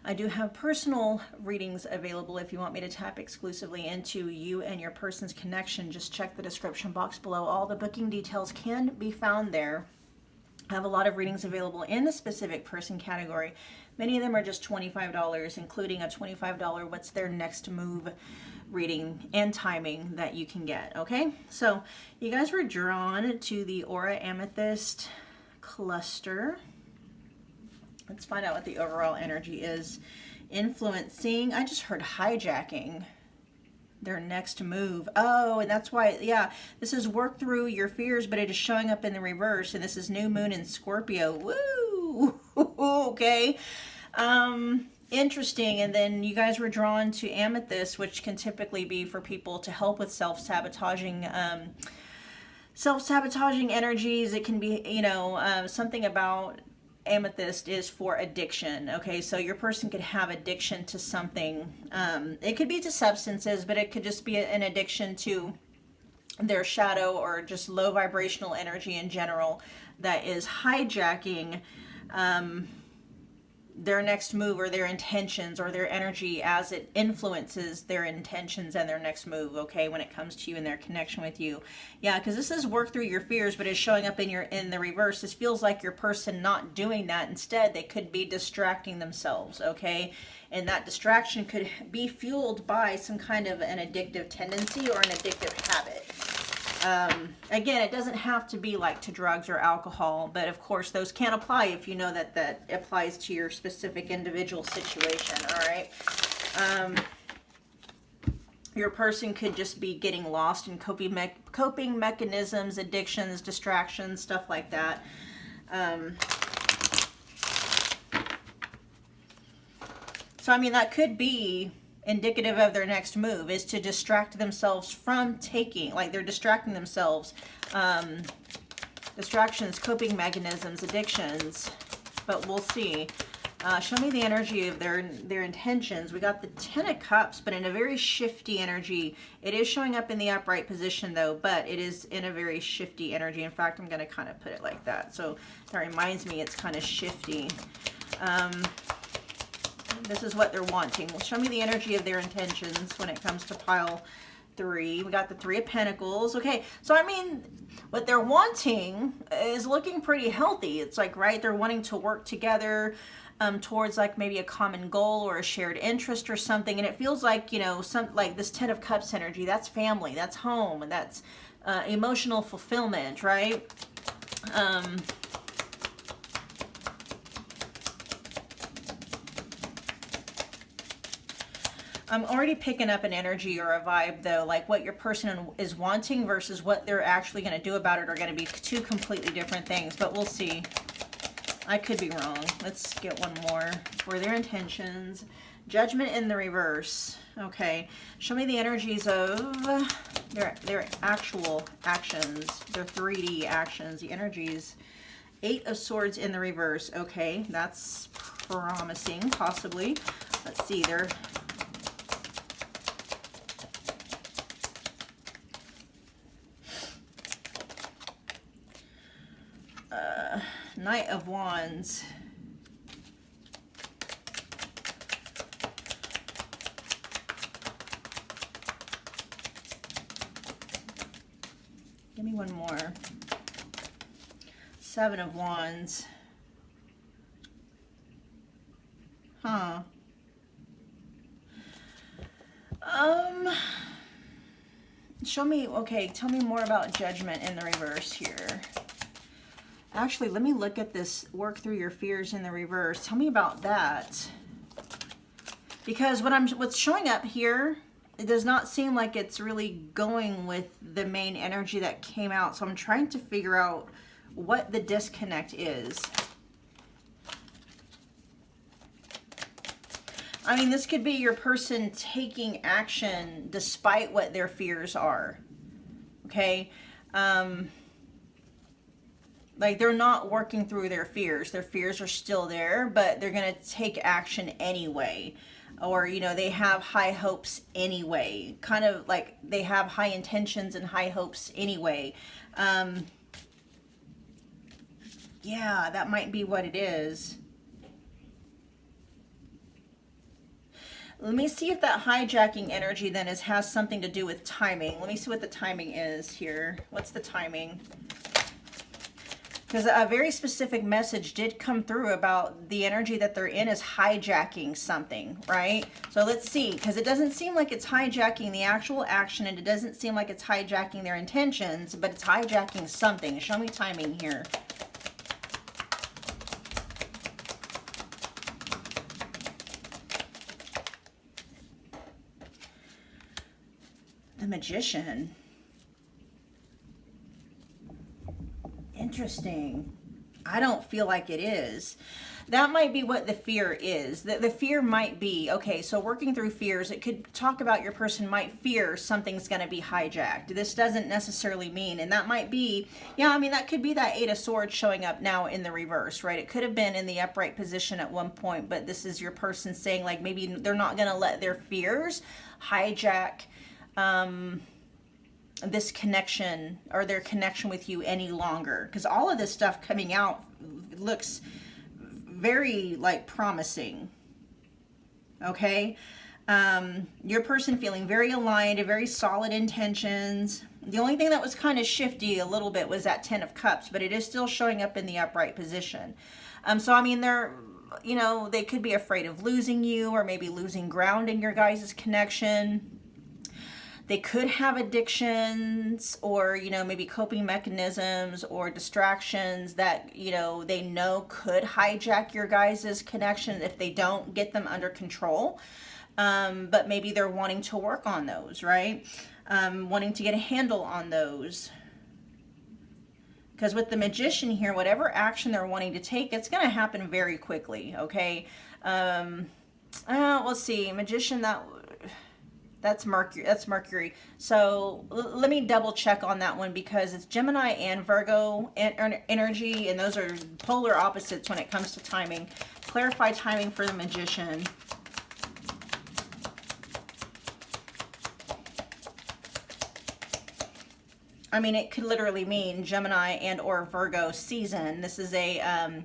I do have personal readings available if you want me to tap exclusively into you and your person's connection. Just check the description box below. All the booking details can be found there. I have a lot of readings available in the specific person category. Many of them are just $25, including a $25 what's their next move reading and timing that you can get. Okay, so you guys were drawn to the Aura Amethyst cluster. Let's find out what the overall energy is. Influencing, I just heard hijacking their next move. Oh, and that's why, yeah, this is work through your fears, but it is showing up in the reverse, and this is new moon in Scorpio. Woo! Okay. Interesting. And then you guys were drawn to Amethyst, which can typically be for people to help with self-sabotaging energies. It can be, you know, something about Amethyst is for addiction. Okay, so your person could have addiction to something. It could be to substances, but it could just be an addiction to their shadow or just low vibrational energy in general that is hijacking their next move or their intentions or their energy as it influences their intentions and their next move, okay, when it comes to you and their connection with you. Yeah, because this is work through your fears, but it's showing up in the reverse. This feels like your person not doing that. Instead, they could be distracting themselves, okay? And that distraction could be fueled by some kind of an addictive tendency or an addictive habit. Again, it doesn't have to be like to drugs or alcohol, but of course those can apply if you know that that applies to your specific individual situation, all right? Your person could just be getting lost in coping mechanisms, addictions, distractions, stuff like that. So, I mean, that could be indicative of their next move, is to distract themselves from taking, like they're distracting themselves. Distractions, coping mechanisms, addictions, but we'll see. Show me the energy of their intentions. We got the Ten of Cups, but in a very shifty energy. It is showing up in the upright position though, but it is in a very shifty energy. In fact, I'm going to kind of put it like that. So that reminds me it's kind of shifty. This is what they're wanting. Well, show me the energy of their intentions when it comes to pile 3. We got the 3 of Pentacles. Okay, so I mean, what they're wanting is looking pretty healthy. It's like, right, they're wanting to work together towards like maybe a common goal or a shared interest or something. And it feels like, you know, some like this 10 of Cups energy, that's family, that's home, and that's emotional fulfillment, right? I'm already picking up an energy or a vibe though, like what your person is wanting versus what they're actually going to do about it are going to be 2 completely different things, but we'll see. I could be wrong. Let's get one more for their intentions. Judgment in the reverse. Okay. Show me the energies of their actual actions, their 3D actions, the energies. 8 of Swords in the reverse. Okay. That's promising, possibly. Let's see. They're Knight of Wands. Give me one more. 7 of Wands. Huh. Show me, okay, tell me more about Judgment in the reverse here. Actually, let me look at this, work through your fears in the reverse. Tell me about that. Because what's showing up here, it does not seem like it's really going with the main energy that came out. So I'm trying to figure out what the disconnect is. I mean, this could be your person taking action despite what their fears are. Okay? Like they're not working through their fears. Their fears are still there, but they're going to take action anyway. Or, you know, they have high hopes anyway. Kind of like they have high intentions and high hopes anyway. Yeah, that might be what it is. Let me see if that hijacking energy then has something to do with timing. Let me see what the timing is here. What's the timing? Because a very specific message did come through about the energy that they're in is hijacking something, right? So let's see, because it doesn't seem like it's hijacking the actual action, and it doesn't seem like it's hijacking their intentions, but it's hijacking something. Show me timing here. The Magician. Interesting. I don't feel like it is. That might be what the fear is. The fear might be, okay, so working through fears, it could talk about your person might fear something's going to be hijacked. This doesn't necessarily mean, and that might be, yeah, I mean, that could be that 8 of Swords showing up now in the reverse, right? It could have been in the upright position at one point, but this is your person saying, like, maybe they're not going to let their fears hijack this connection or their connection with you any longer, because all of this stuff coming out looks very like promising. Okay, your person feeling very aligned, very solid intentions. The only thing that was kind of shifty a little bit was that 10 of Cups, but it is still showing up in the upright position. So I mean, they're, you know, they could be afraid of losing you, or maybe losing ground in your guys' connection. They could have addictions, or, you know, maybe coping mechanisms or distractions that, you know, they know could hijack your guys' connection if they don't get them under control. But maybe they're wanting to work on those, right? Wanting to get a handle on those. Because with the Magician here, whatever action they're wanting to take, it's going to happen very quickly, okay? Let's see, Magician, that's Mercury. So let me double check on that one, because it's Gemini and Virgo energy, and those are polar opposites when it comes to timing. Clarify timing for the Magician. I mean, it could literally mean Gemini and or Virgo season. This is a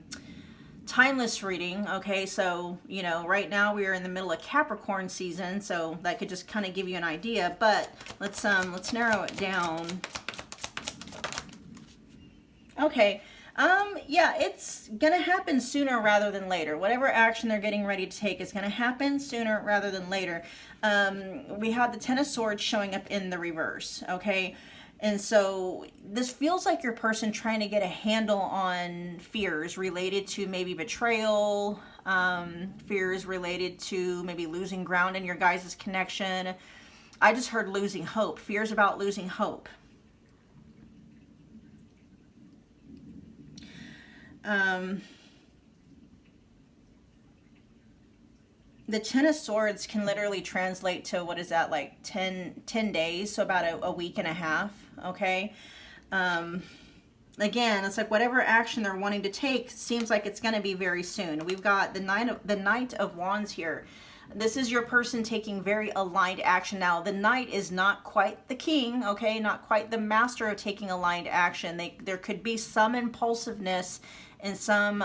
timeless reading, okay? So, you know, right now we are in the middle of Capricorn season, so that could just kind of give you an idea, but let's narrow it down. Okay, yeah, it's gonna happen sooner rather than later. Whatever action they're getting ready to take is gonna happen sooner rather than later. We have the Ten of Swords showing up in the reverse, okay? And so this feels like your person trying to get a handle on fears related to maybe betrayal, fears related to maybe losing ground in your guys' connection. I just heard losing hope, fears about losing hope. The Ten of Swords can literally translate to, what is that, like 10 days, so about a week and a half, okay? Again, it's like whatever action they're wanting to take seems like it's going to be very soon. We've got the Knight of Wands here. This is your person taking very aligned action. Now, the Knight is not quite the king, okay? Not quite the master of taking aligned action. There could be some impulsiveness and some,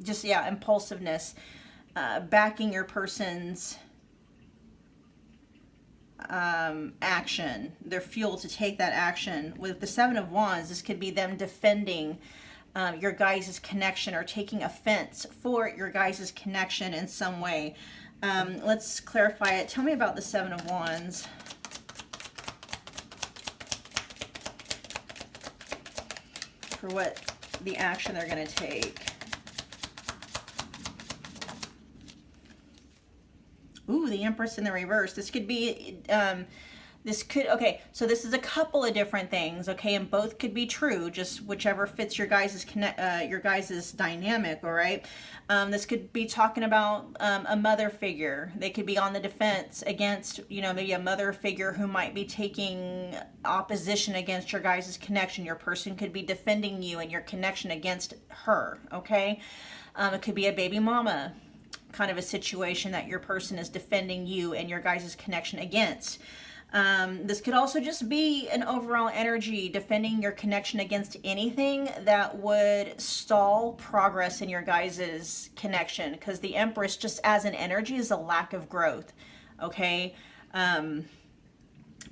impulsiveness. Backing your person's action, their fuel to take that action. With the Seven of Wands, this could be them defending your guys' connection, or taking offense for your guys' connection in some way. Let's clarify it. Tell me about the Seven of Wands. For what the action they're going to take. Ooh, the Empress in the reverse. This could be, okay, so this is a couple of different things, okay, and both could be true, just whichever fits your guys' dynamic, all right? This could be talking about a mother figure. They could be on the defense against, you know, maybe a mother figure who might be taking opposition against your guys' connection. Your person could be defending you and your connection against her, okay? It could be a baby mama kind of a situation that your person is defending you and your guys' connection against. This could also just be an overall energy defending your connection against anything that would stall progress in your guys' connection, because the Empress, just as an energy, is a lack of growth, okay?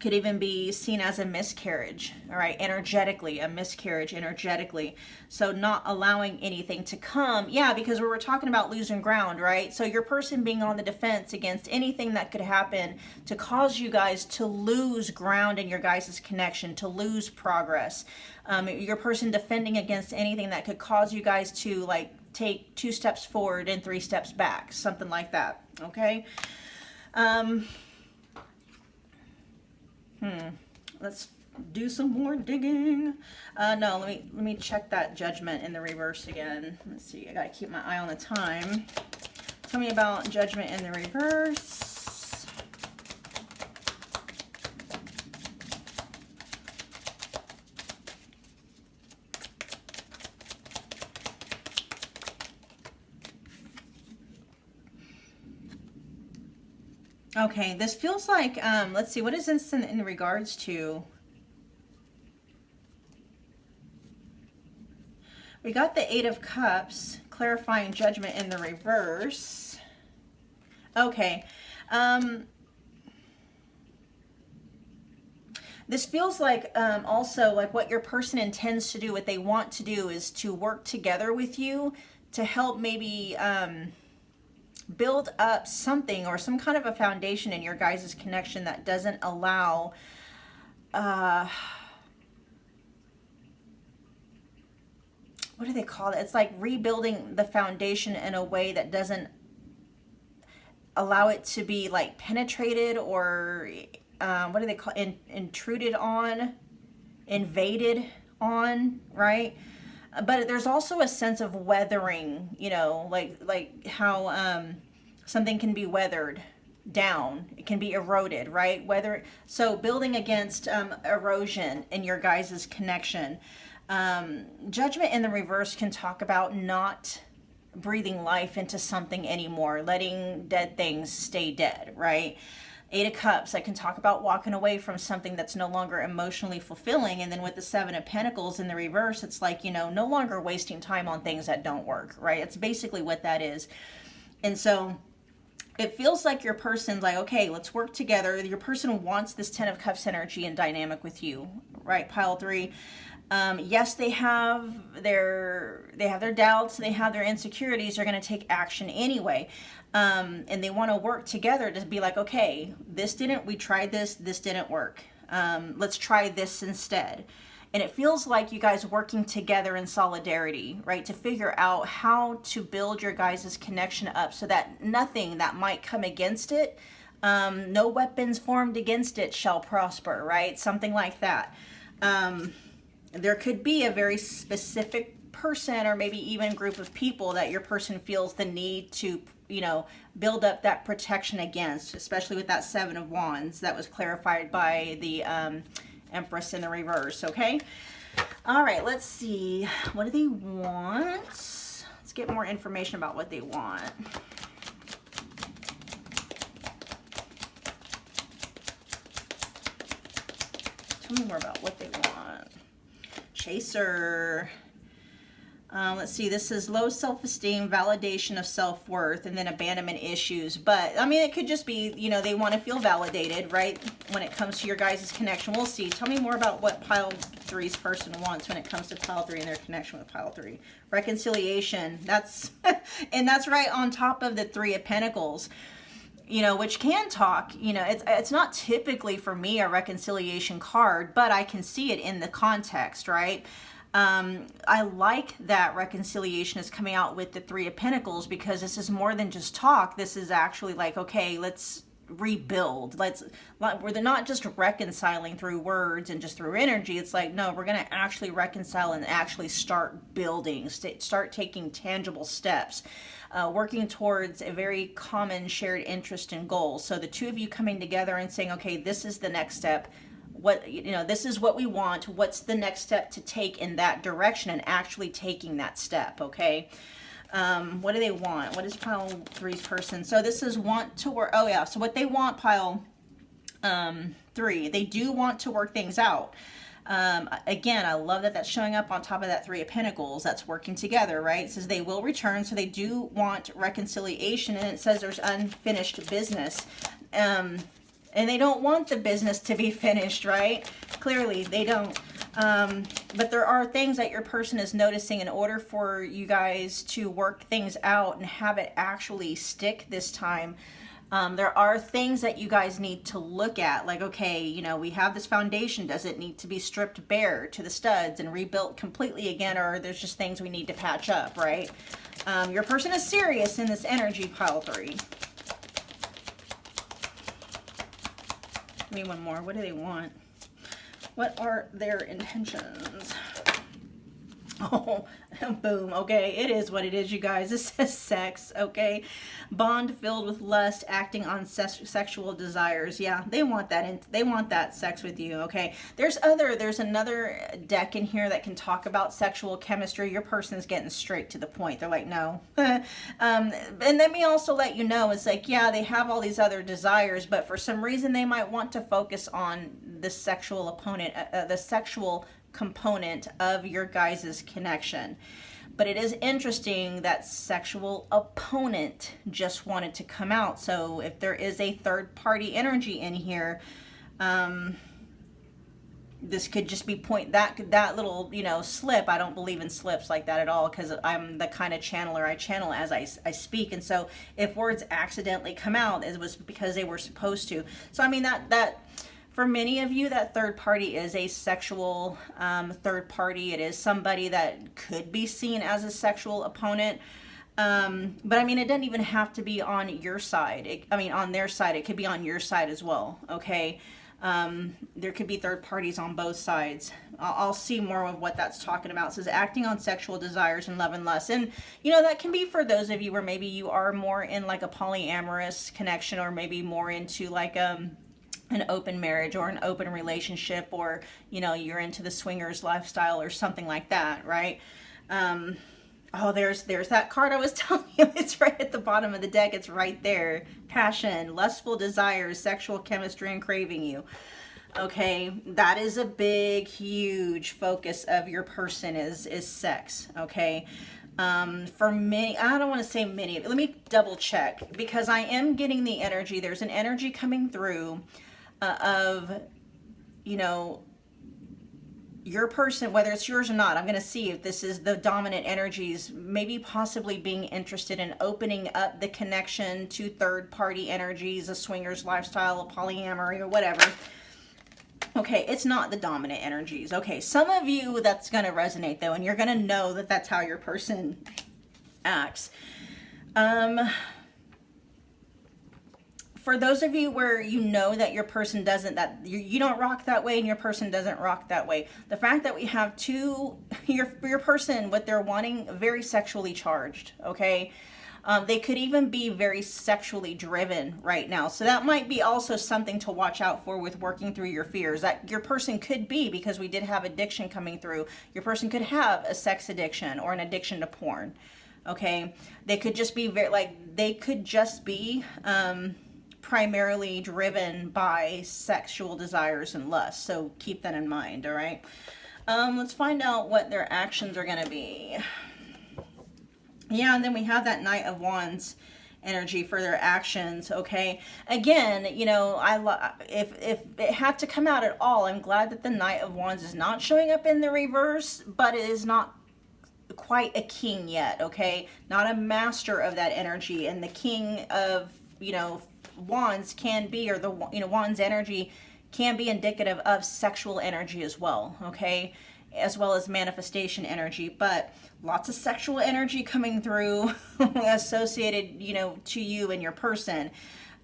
Could even be seen as a miscarriage, all right, energetically, a miscarriage energetically. So not allowing anything to come, yeah, because we were talking about losing ground, right? So your person being on the defense against anything that could happen to cause you guys to lose ground in your guys' connection, to lose progress. Your person defending against anything that could cause you guys to, like, take 2 steps forward and 3 steps back, something like that, okay? Let's do some more digging. No, let me check that Judgment in the reverse again. Let's see, I gotta keep my eye on the time. Tell me about Judgment in the reverse. Okay, this feels like, let's see, what is this in regards to? We got the Eight of Cups, clarifying judgment in the reverse. Okay. This feels like also like what your person intends to do, what they want to do is to work together with you to help maybe build up something or some kind of a foundation in your guys' connection that doesn't allow what do they call it? It's like rebuilding the foundation in a way that doesn't allow it to be like penetrated or what do they call it? Intruded on, invaded on, right? But there's also a sense of weathering, you know, like how something can be weathered down, it can be eroded, right? So building against erosion in your guys' connection. Judgment in the reverse can talk about not breathing life into something anymore, letting dead things stay dead, right? Eight of Cups, I can talk about walking away from something that's no longer emotionally fulfilling. And then with the Seven of Pentacles in the reverse, it's like, you know, no longer wasting time on things that don't work, right? It's basically what that is. And so it feels like your person's like, okay, let's work together. Your person wants this Ten of Cups energy and dynamic with you, right? Pile 3. Yes, they have their doubts, they have their insecurities. They're going to take action anyway, and they want to work together to be like, okay, we tried this didn't work. Let's try this instead. And it feels like you guys working together in solidarity, right, to figure out how to build your guys' connection up so that nothing that might come against it, no weapons formed against it shall prosper, right? Something like that. There could be a very specific person or maybe even group of people that your person feels the need to, you know, build up that protection against, especially with that Seven of Wands that was clarified by the Empress in the reverse, okay? All right, let's see. What do they want? Let's get more information about what they want. Tell me more about what they want. Chaser. Let's see, this is low self-esteem, validation of self-worth, and then abandonment issues. But, I mean, it could just be, you know, they want to feel validated, right, when it comes to your guys' connection. We'll see. Tell me more about what Pile 3's person wants when it comes to Pile 3 and their connection with Pile 3. Reconciliation. That's, and that's right on top of the Three of Pentacles, you know, which can talk, you know, it's not typically for me a reconciliation card, but I can see it in the context, right? I like that reconciliation is coming out with the Three of Pentacles because this is more than just talk. This is actually like, okay, let's rebuild. We're not just reconciling through words and just through energy. It's like, no, we're going to actually reconcile and actually start building, start taking tangible steps, working towards a very common shared interest and goal. So the two of you coming together and saying, okay, this is the next step. What, you know, this is what we want. What's the next step to take in that direction and actually taking that step, okay? What do they want? What is Pile 3's person? So this is want to work. Oh, yeah. So what they want, Pile 3, they do want to work things out. Again, I love that that's showing up on top of that Three of Pentacles. That's working together, right? It says they will return. So they do want reconciliation. And it says there's unfinished business. And they don't want the business to be finished, right? Clearly, they don't. But there are things that your person is noticing in order for you guys to work things out and have it actually stick this time. There are things that you guys need to look at, like, okay, you know, we have this foundation. Does it need to be stripped bare to the studs and rebuilt completely again, or there's just things we need to patch up, right? Your person is serious in this energy, Pile 3. Give me one more. What do they want? What are their intentions? Oh, boom. Okay, it is what it is, you guys. It says sex. Okay, bond filled with lust, acting on sexual desires. Yeah, they want that. They want that sex with you. Okay, there's another deck in here that can talk about sexual chemistry. Your person's getting straight to the point. They're like, no. And let me also let you know, it's like, yeah, they have all these other desires, but for some reason they might want to focus on the sexual opponent, the sexual component of your guys' connection. But it is interesting that sexual opponent just wanted to come out. So if there is a third party energy in here, this could just be that little, slip. I don't believe in slips like that at all, because I'm the kind of channeler. I channel as I speak. And so if words accidentally come out, it was because they were supposed to. So I mean, that for many of you, that third party is a sexual third party. It is somebody that could be seen as a sexual opponent. But I mean, it doesn't even have to be on your side. On their side. It could be on your side as well. Okay. There could be third parties on both sides. I'll see more of what that's talking about. It says acting on sexual desires and love and lust. And, that can be for those of you where maybe you are more in like a polyamorous connection, or maybe more into like, an open marriage or an open relationship, or you're into the swingers lifestyle or something like that, right? There's that card I was telling you. It's right at the bottom of the deck. It's right there. Passion, lustful desires, sexual chemistry, and craving you. Okay, that is a big, huge focus of your person is sex. Okay. For many, I don't want to say many, let me double check, because I am getting the energy. There's an energy coming through of, your person, whether it's yours or not. I'm going to see if this is the dominant energies, maybe possibly being interested in opening up the connection to third party energies, a swingers lifestyle, a polyamory, or whatever. Okay, it's not the dominant energies. Okay, some of you that's going to resonate though, and you're going to know that that's how your person acts. For those of you where that your person doesn't, that you don't rock that way and your person doesn't rock that way, the fact that we have your person, what they're wanting, very sexually charged, okay? They could even be very sexually driven right now. So that might be also something to watch out for with working through your fears. That your person could be, because we did have addiction coming through, your person could have a sex addiction or an addiction to porn, okay? They could just be primarily driven by sexual desires and lust. So keep that in mind, all right? Let's find out what their actions are going to be. Yeah, and then we have that Knight of Wands energy for their actions, okay? Again, if it had to come out at all, I'm glad that the Knight of Wands is not showing up in the reverse, but it is not quite a king yet, okay? Not a master of that energy. And the king of, Wands can be, or the Wands energy can be indicative of sexual energy as well, okay, as well as manifestation energy. But lots of sexual energy coming through associated to you and your person.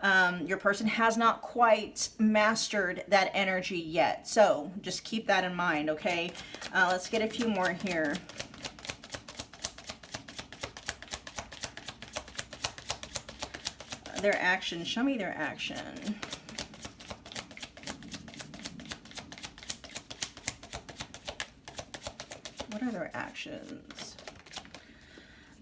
Your person has not quite mastered that energy yet, so just keep that in mind, okay? Let's get a few more here. Their action. Show me their action. What are their actions?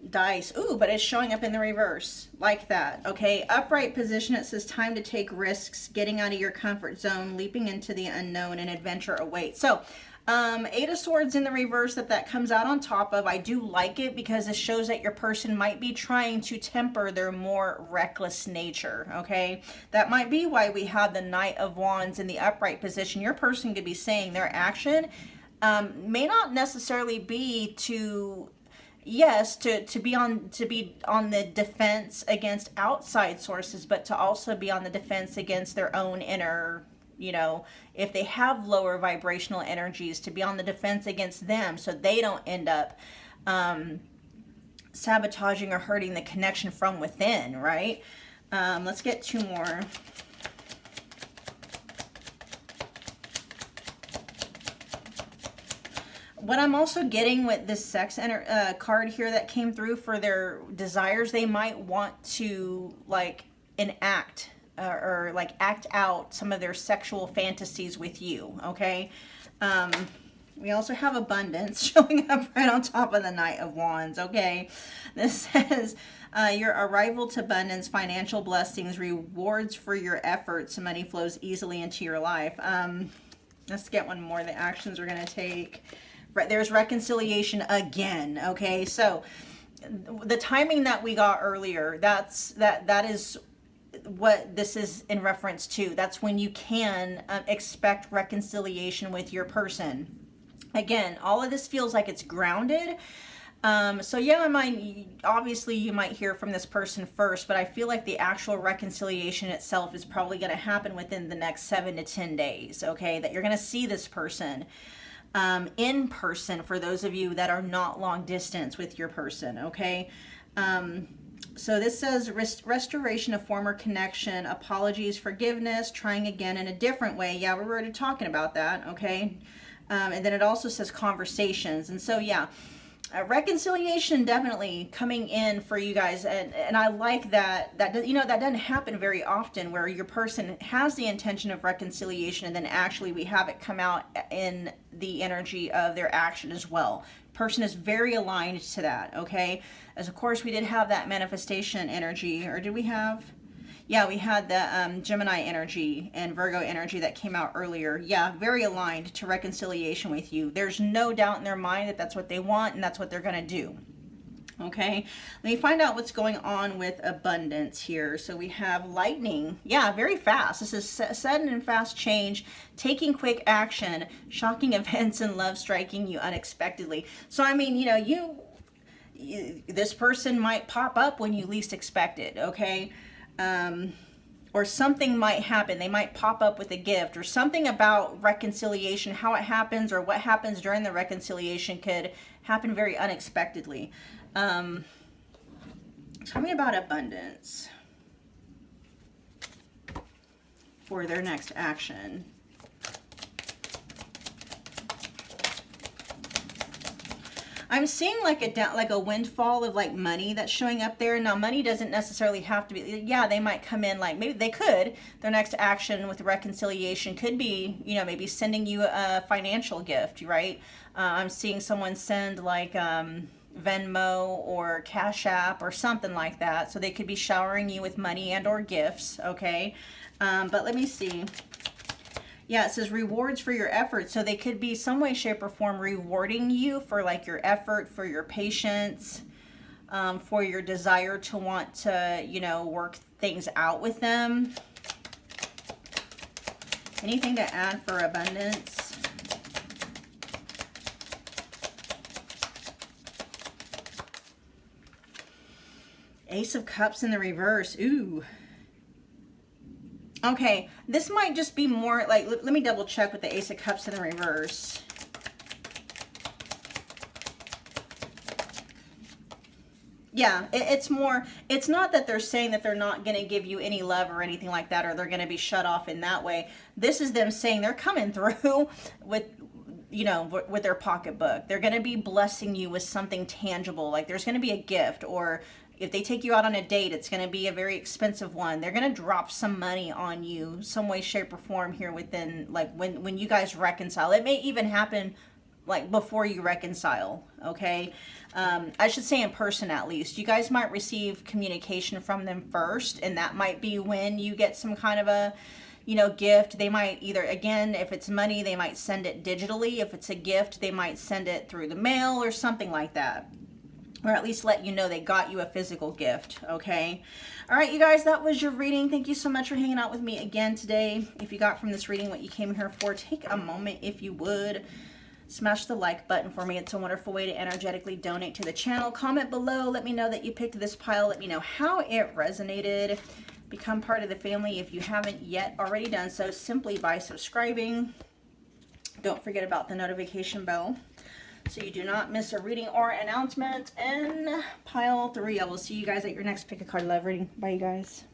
Dice. Ooh, but it's showing up in the reverse. Like that. Okay. Upright position. It says time to take risks, getting out of your comfort zone, leaping into the unknown, and adventure awaits. So, Eight of Swords in the reverse that comes out on top of. I do like it because it shows that your person might be trying to temper their more reckless nature, okay? That might be why we have the Knight of Wands in the upright position. Your person could be saying their action may not necessarily be to be on the defense against outside sources, but to also be on the defense against their own inner, if they have lower vibrational energies, to be on the defense against them so they don't end up sabotaging or hurting the connection from within, right? Let's get two more. what I'm also getting with this sex card here that came through for their desires, they might want to like enact or like act out some of their sexual fantasies with you, okay? We also have abundance showing up right on top of the Knight of Wands, okay? This says your arrival to abundance, financial blessings, rewards for your efforts, money flows easily into your life. Let's get one more. The actions we're going to take. There's reconciliation again, okay? So the timing that we got earlier, that is what this is in reference to. That's when you can expect reconciliation with your person. Again, all of this feels like it's grounded. So yeah, obviously you might hear from this person first, but I feel like the actual reconciliation itself is probably going to happen within the next 7 to 10 days, okay? That you're going to see this person in person for those of you that are not long distance with your person, okay? So this says restoration of former connection, apologies, forgiveness, trying again in a different way. Yeah, we were already talking about that, okay? And then it also says conversations. And so, yeah, reconciliation definitely coming in for you guys. And I like that you know, that doesn't happen very often, where your person has the intention of reconciliation and then actually we have it come out in the energy of their action as well. Person is very aligned to that, okay? As of course we did have that manifestation energy, or did we have? Yeah, we had the Gemini energy and Virgo energy that came out earlier. Yeah, very aligned to reconciliation with you. There's no doubt in their mind that that's what they want and that's what they're going to do. Okay, let me find out what's going on with abundance here. So we have lightning. Yeah, very fast. This is sudden and fast change, taking quick action, shocking events and love striking you unexpectedly. So, I mean, you know, this person might pop up when you least expect it, okay? Or something might happen. They might pop up with a gift or something about reconciliation, how it happens or what happens during the reconciliation could happen very unexpectedly. Tell me about abundance for their next action. I'm seeing like a windfall of like money that's showing up there. Now, money doesn't necessarily have to be, yeah, they might come in like, maybe they could, their next action with reconciliation could be, you know, maybe sending you a financial gift, right? I'm seeing someone send like Venmo or Cash.app or something like that. So they could be showering you with money and or gifts, okay? But let me see. Yeah, it says rewards for your efforts. So they could be some way, shape, or form rewarding you for like your effort, for your patience, for your desire to want to, you know, work things out with them. Anything to add for abundance? Ace of Cups in the reverse. Ooh. Okay, this might just be more like, let me double check with the Ace of Cups in the reverse. Yeah, it's more, it's not that they're saying that they're not going to give you any love or anything like that, or they're going to be shut off in that way. This is them saying they're coming through with, you know, with their pocketbook. They're going to be blessing you with something tangible. Like there's going to be a gift, or if they take you out on a date, it's going to be a very expensive one. They're going to drop some money on you some way, shape, or form here within, like when you guys reconcile. It may even happen like before you reconcile, okay? I should say in person at least. You guys might receive communication from them first, and that might be when you get some kind of a, you know, gift. They might either, again, if it's money, they might send it digitally. If it's a gift, they might send it through the mail or something like that. Or at least let you know they got you a physical gift, okay? All right, you guys, that was your reading. Thank you so much for hanging out with me again today. If you got from this reading what you came here for, take a moment, if you would. Smash the like button for me. It's a wonderful way to energetically donate to the channel. Comment below. Let me know that you picked this pile. Let me know how it resonated. Become part of the family if you haven't yet already done so, simply by subscribing. Don't forget about the notification bell, so you do not miss a reading or announcement in pile 3. I will see you guys at your next Pick a Card Love reading. Bye, you guys.